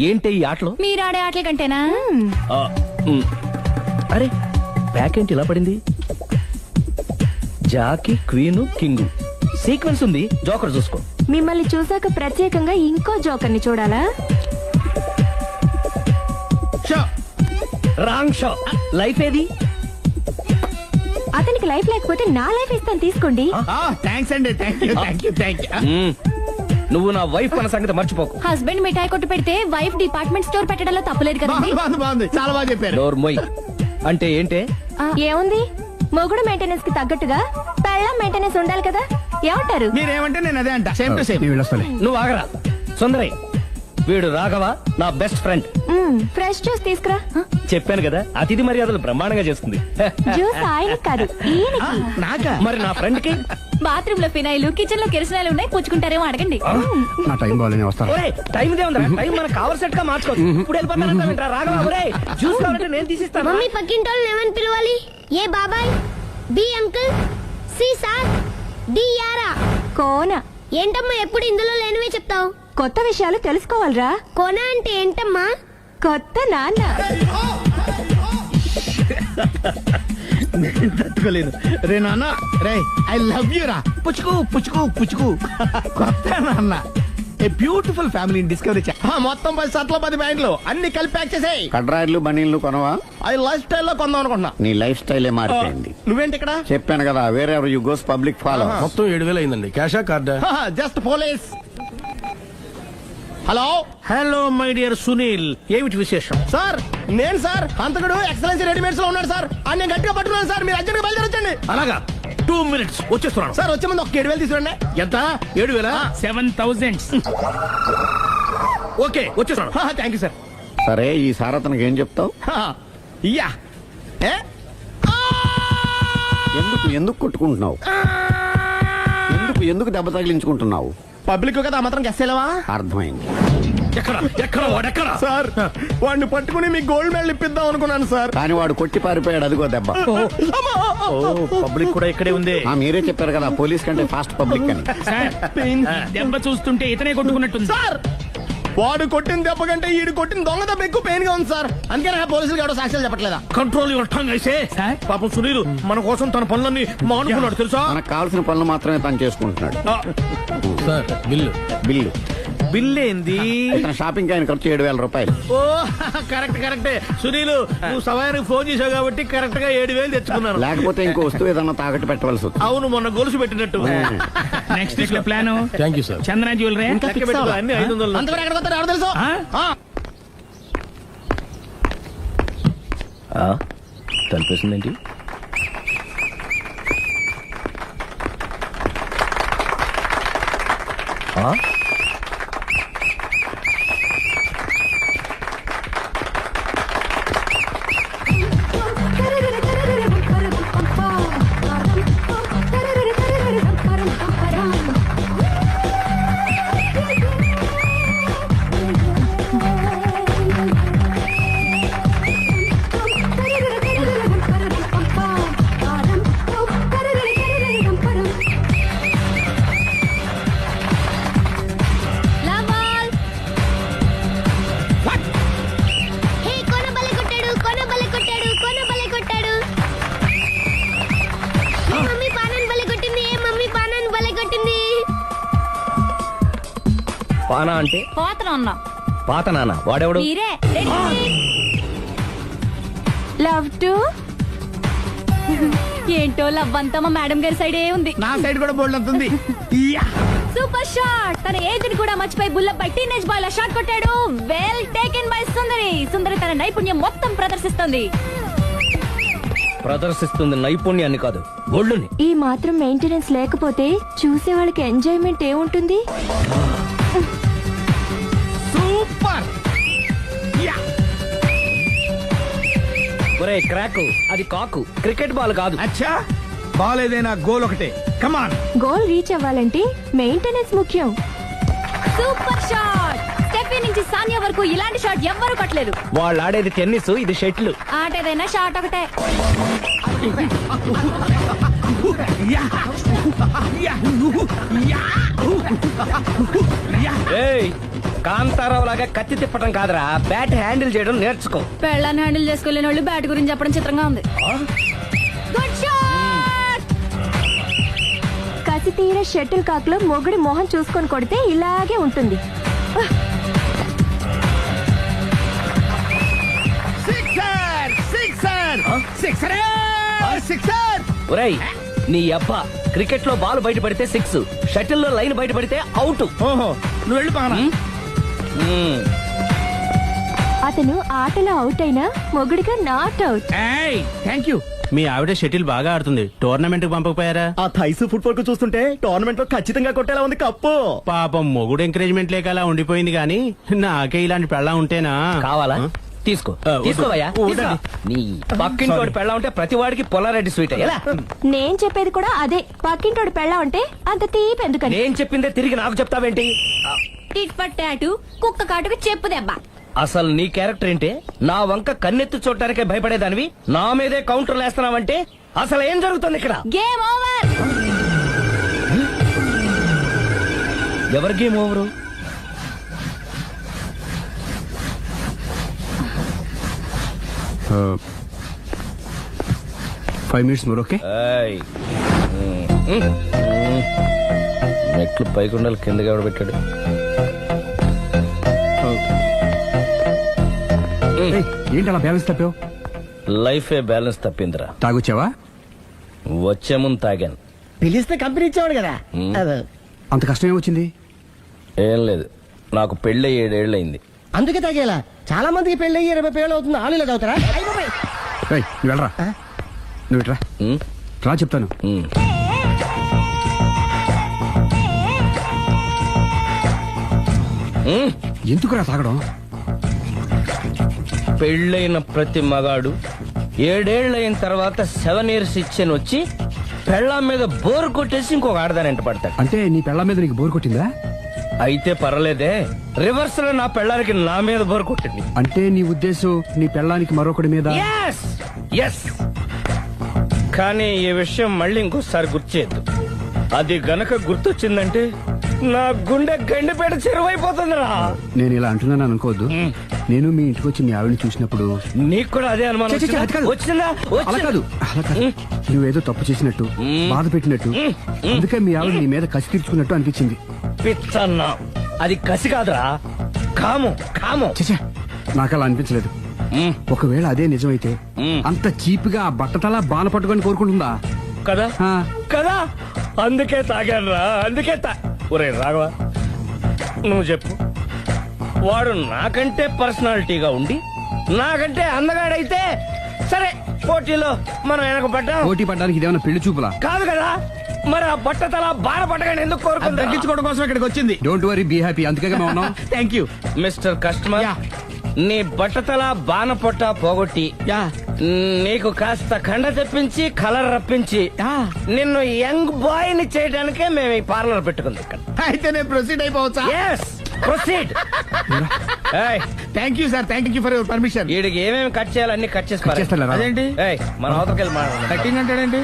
ఏంటి ఈ ఆటలు? మీరు ఆడే ఆటల కంటేనా? ఆ, అరే పేక ఏంటి ఇలా పడింది? జాకి, క్వీను, కింగు సీక్వెన్స్ ఉంది. జోకర్ చూసుకో. మిమ్మల్ని చూసాక ప్రత్యేకంగా ఇంకో జోకర్ని చూడాలా? Wrong show. లైఫ్ ఏది? అతనికి లైఫ్ లేకపోతే నా లైఫ్ ఇస్తాను, తీసుకోండి. థ్యాంక్స్ అండి. Thank you. నువ్వు నా వైఫ్ అన్న సంగతి మర్చిపోకు. హస్బెండ్ మిఠాయి కొట్టు పెడితే వైఫ్ డిపార్ట్మెంట్ స్టోర్ పెట్టడంలో తప్పులేదు కదండి. బాగుంది, చాలా బాగా చెప్పారు. డోర్ మొయ్. అంటే ఏంటే? ఏముంది, మొగుడు మెయింటెనెన్స్ కి తగ్గట్టుగా పెళ్ళం మెయింటెనెన్స్ ఉండాలి కదా. ఏమంటారు? మీరేమంటే నేను అదే అంట. Same to same. నువ్వు ఆగరా. సుందరి, వీడు రాఘవ, నా బెస్ట్ ఫ్రెండ్. ఫ్రెష్ జ్యూస్ తీసుకురా. చెప్పాను కదా, అతిథి మర్యాదలు బ్రహ్మాండంగా చేస్తుంది. జ్యూస్ ఆయన కాదు, ఈయనకి. నాకా? మరి నా ఫ్రెండ్ కి? బాత్రూమ్ లో ఫినాయిల్, కిచెన్ లో కిరసనాయిలు ఉన్నాయి, పుచ్చుకుంటారేమో అడగండి. నా టైం బాగాలేని వస్తాను. ఒరేయ్, టైం దే ఉందా? టైం మనకు కావలసినట్టు గా మార్చుకోవచ్చు. ఇప్పుడు వెళ్ళిపోతానంటా రాఘవ. ఒరేయ్, జ్యూస్ కావాలంటే నేను తీసిస్తాను. పక్కింటోళ్ళు ఏమని పిలవాలి? ఏ బాబాయ్, B uncle, C sir, D యారా. కోన. ఏంటమ్మా ఎప్పుడు ఇందులో లేనివే చెప్తావు? కొత్త విషయాలు తెలుసుకోవాలరా. కోన అంటే ఏంటమ్మా? కొత్త నాన్న. తట్టుకోలేదు రే నాన్న. రే ఐ లవ్ యూ రా. పుచ్చుకు కొత్త నాన్న. A beautiful family discovery. మొత్తం 10 షర్ట్లు 10 ప్యాంట్లు అన్ని కలిపి ప్యాక్ చేసేయ్. కడ్రాయిలు బనీళ్లు కొనవా? అది లైఫ్ స్టైల్లో కొందాం అనుకుంటున్నా. నీ లైఫ్ స్టైలే మారిపోయింది. నువ్వేంటి ఇక్కడ? చెప్పాను కదా, వేరే ఎవరు యు గోస్ పబ్లిక్ ఫాలో. మొత్తం 7,000 అయిందండి. క్యాషా కార్డా? Just police. Hello my dear Sunil, ఏమిటి విశేషం? సార్, నేను సార్ హంతకుడు ఎక్సలెన్సీ రెడీమేడ్స్ లో ఉన్నాడు సార్. ఆయన నేను గట్టిగా పట్టుకున్నాను సార్. మీరు అర్జెంట్గా బయలుదేరొచ్చండి. అలాగా, 2 minutes వచ్చేస్తున్నాను. సార్ వచ్చే ముందు ఒక 7,000 తీసుకురండి. ఎంత? 7,000? 7,000. ఓకే, వచ్చేస్తున్నాను. Thank you sir. సరే, ఈ సార్ అతనికి ఏం చెప్తావు? ఇయ్యా. ఎందుకు కొట్టుకుంటున్నావు? ఎందుకు దెబ్బ తగిలించుకుంటున్నావు? పబ్లిక్ కదా మాత్రం గెస్సేలవా? అర్థమైంది. ఎక్కడ వాడెక్కడ? సార్, వాడిని పట్టుకుని మీకు గోల్డ్ మెడల్ ఇప్పిద్దాం అనుకున్నాను సార్. కానీ వాడు కొట్టి పారిపోయాడు. అదిగో దెబ్బ. పబ్లిక్ కూడా ఇక్కడే ఉంది. మీరే చెప్పారు కదా, పోలీస్ కంటే ఫాస్ట్ పబ్లిక్ అని. దెబ్బ చూస్తుంటే ఇతనే కొట్టుకున్నట్టుంది. సార్, వాడు కొట్టిన దెబ్బ కంటే ఈడు కొట్టిన దొంగ దెబ్బ ఎక్కువ పెయిన్ గా ఉంది సార్. అందుకని పోలీసులు ఎవడో సాక్ష్యాలు చెప్పట్లేదా? కంట్రోల్ యువర్ టంగ్ అయితే. పాపం సునీల్ మన కోసం తన పనులన్నీ మానుకున్నాడు తెలుసా? మనకు కావాల్సిన పనులు మాత్రమే తను చేసుకుంటున్నాడు. Sir, bill. బిల్ ఏంది? ఇతను షాపింగ్ ఆయన ఖర్చు 7,000 రూపాయలు. ఓ కరెక్టే. సునీల్, నువ్వు సమయానికి ఫోన్ చేసావు కాబట్టి కరెక్ట్ గా 7,000 తెచ్చుకున్నాను. లేకపోతే ఇంకో వస్తువు ఏదన్నా తాకట్టు పెట్టవలసి వస్తుంది. అవును, మొన్న గొలుసు పెట్టినట్టు. నెక్స్ట్ వీక్ లో plan. Thank you sir. Chandana jewellery అన్ని 500. అంతవరకు ఎక్కడ పోతారు ఎవరు తెలుసు? తలిపేసిందేంటి? పానా అంటే? పాత నాన్న. వాడెవడు? లవ్ టు ఏంటో లవ్ అంతా మా మేడం గారి సైడే ఉంది. నా సైడ్ కూడా బోల్డ్ అంతుంది. Super shot. తన ఏజ్ ని కూడా మర్చిపోయి బుల్లపై టీనేజ్ బాయ్ లా షాట్ కొట్టాడు. వెల్ టేకెన్ బై సుందరి తన నైపుణ్యం మొత్తం ప్రదర్శిస్తుంది నైపుణ్యాన్ని కాదు, ఒళ్ళుని. ఈ మాత్రం మెయింటెనెన్స్ లేకపోతే చూసే వాళ్ళకి ఎంజాయ్మెంట్ ఏముంటుంది? సూపర్. ఒరే క్రాక్, అది కాకు, క్రికెట్ బాల్ కాదు. అచ్చా, బాల్ ఏదైనా గోల్ ఒకటే. కమాన్. గోల్ రీచ్ అవ్వాలంటే మెయింటెనెన్స్ ముఖ్యం. Super shot. స్టెప్ పృథ్వీ నుంచి సానియా వరకు ఇలాంటి షాట్ ఎవ్వరూ కొట్టలేదు. వాళ్ళు ఆడేది టెన్నిస్, ఇది షటిల్. ఆట ఏదైనా షాట్ ఒకటే. కాంతారావు లాగా కత్తి తిప్పటం కాదురా, బ్యాట్ హ్యాండిల్ చేయడం నేర్చుకో. పెళ్ళాన్ని హ్యాండిల్ చేసుకోలేని వాళ్ళు బ్యాట్ గురించి చెప్పడం చిత్రంగా ఉంది. Good shot. కసి తీర షటిల్ కాక్ లో మొగుడి మొహం చూసుకొని కొడితే ఇలాగే ఉంటుంది. ఒరేయ్, నీ అబ్బా క్రికెట్ లో బాల్ బయట పడితే 6, షటిల్ లో లైన్ బయట పడితే అవుట్. నువ్వు వెళ్ళి పానా. అతను ఆటలో అవుట్ అయినా మొగుడిగా నాట్ అవుట్. Thank you. మీ ఆవిడ షటిల్ బాగా ఆడుతుంది, టోర్నమెంట్ కి పంపకపోయారా? ఆ థైస్ ఫుట్బాల్ కు చూస్తుంటే టోర్నమెంట్ లో ఖచ్చితంగా కొట్టేలా ఉంది కప్పు. పాపం మొగుడు ఎంకరేజ్మెంట్ లేక అలా ఉండిపోయింది గానీ నాకే ఇలాంటి పెళ్ళా ఉంటేనా. కావాలా? తీసుకో, తీసుకోవయ్యా. నీ పక్కింటోడి పెళ్ళ ఉంటే ప్రతి వాడికి పొలారెడ్డి స్వీట్ అయ్యా. నేను చెప్పేది కూడా అదే. పక్కింటోడు పెళ్ళా ఉంటే అంత తీపి ఎందుకని. నేను చెప్పిందే తిరిగి నాకు చెప్తావేంటి? టిట్ పట్ టాటు, కుక్క కాటుకు చెప్పు దెబ్బ. అసలు నీ క్యారెక్టర్ ఏంటి? నా వంక కన్నెత్తి చూడటానికే భయపడేదానివి నా మీదే కౌంటర్లు వేస్తున్నావంటే అసలు ఏం జరుగుతుంది ఇక్కడ? Game over. ఎవరి game over? Five minutes more. Okay. మెట్లు పైకుండలు కిందకి ఎవడ పెట్టాడు? ఏంటి అలా బ్యాలెన్స్ తప్పావు? లైఫే బ్యాలెన్స్ తప్పిందిరా. తాగొచ్చావా? వచ్చే ముందు తాగాను. పిలిస్తే కంపెనీ ఇచ్చేవాడు కదా. అంత కష్టం ఏమొచ్చింది? ఏం లేదు, నాకు పెళ్ళి 7 ఏళ్ళయింది. అందుకే తాగేలా. చాలా మందికి పెళ్లి 20 ఏళ్ళు అవుతుంది. ఆలు ఇలా తాగుతారా? నువ్వు వెళ్ళరా, నువ్వు ఇట్రా రా చెప్తాను. ఎందుకురా తాగడం? పెళ్ళైన ప్రతి మగాడు 7 ఏళ్ళైన తర్వాత 7 years ఇచ్చాను వచ్చి పెళ్ళాం మీద బోరు కొట్టేసి ఇంకొక ఆడదాని పడతాడు. అంటే నీ పెళ్ళ మీద నీకు బోర్ కొట్టిందా? అయితే పర్లేదే, రివర్స్ లో నా పెళ్ళానికి నా మీద బోరు కొట్టింది. అంటే నీ ఉద్దేశం నీ పెళ్ళానికి మరొకటి మీద? ఎస్. కానీ ఈ విషయం మళ్ళీ ఇంకోసారి గుర్తు చేయద్దు. అది గనక గుర్తొచ్చిందంటే నా గుండె గండిపేట చెరువైపోతుందిరా. నేను ఇలా అంటున్నాను అనుకోవద్దు. నేను మీ ఇంటికి వచ్చి మీ ఆవిడని చూసినప్పుడు నీకు కూడా అదే అనుమానం వచ్చిందా? అలా కాదు. నువ్వేదో తప్పు చేసినట్టు, బాధ పెట్టినట్టు, అందుకే మీ ఆవిడ నీ మీద కసి తీర్చుకున్నట్టు అనిపించింది. పిచ్చన్నా, అది కసి కాదురా, కాము. నాకు అలా అనిపించలేదు. ఒకవేళ అదే నిజమైతే అంత చీప్ గా ఆ బట్టతలా బాన పట్టుకొని కోరుకుంటుందా? కదా కదా, అందుకే తాగాను రా, అందుకే ఒరే రాఘవ, నువ్వు చెప్పు. వాడు నాకంటే పర్సనాలిటీగా ఉండి నాకంటే అందగాడైతే సరే, పోటీలో మనం వెనక పడ్డాం. పోటీ పడ్డానికి ఇదేమన్నా పెళ్లి చూపులా? కాదు కదా, మరి ఆ బట్టతల బాన పట్టగానే ఎందుకు కోరుకుంటా? తగ్గించుకోవడం కోసం ఇక్కడికి వచ్చింది. Don't worry, be happy. అందుకే మేము ఉన్నాం. Thank you mister customer. నీ బట్టతల బాన పొట్ట పోగొట్టి నీకు కాస్త కండ తెప్పించి కలర్ రప్పించి నిన్ను యంగ్ బాయ్ ని చేయడానికే మేము ఈ పార్లర్ పెట్టుకుంది ఇక్కడ. అయితే నేను ప్రొసీడ్ అయిపోవచ్చా? Proceed. Thank you sir, thank you for your permission. వీడికి ఏమేమి కట్ చేయాలి అన్ని కట్ చేసి అదేంటి? మన అవతలకి వెళ్ళి మాట్లాడండి. కట్టింగ్ అంటాడండి.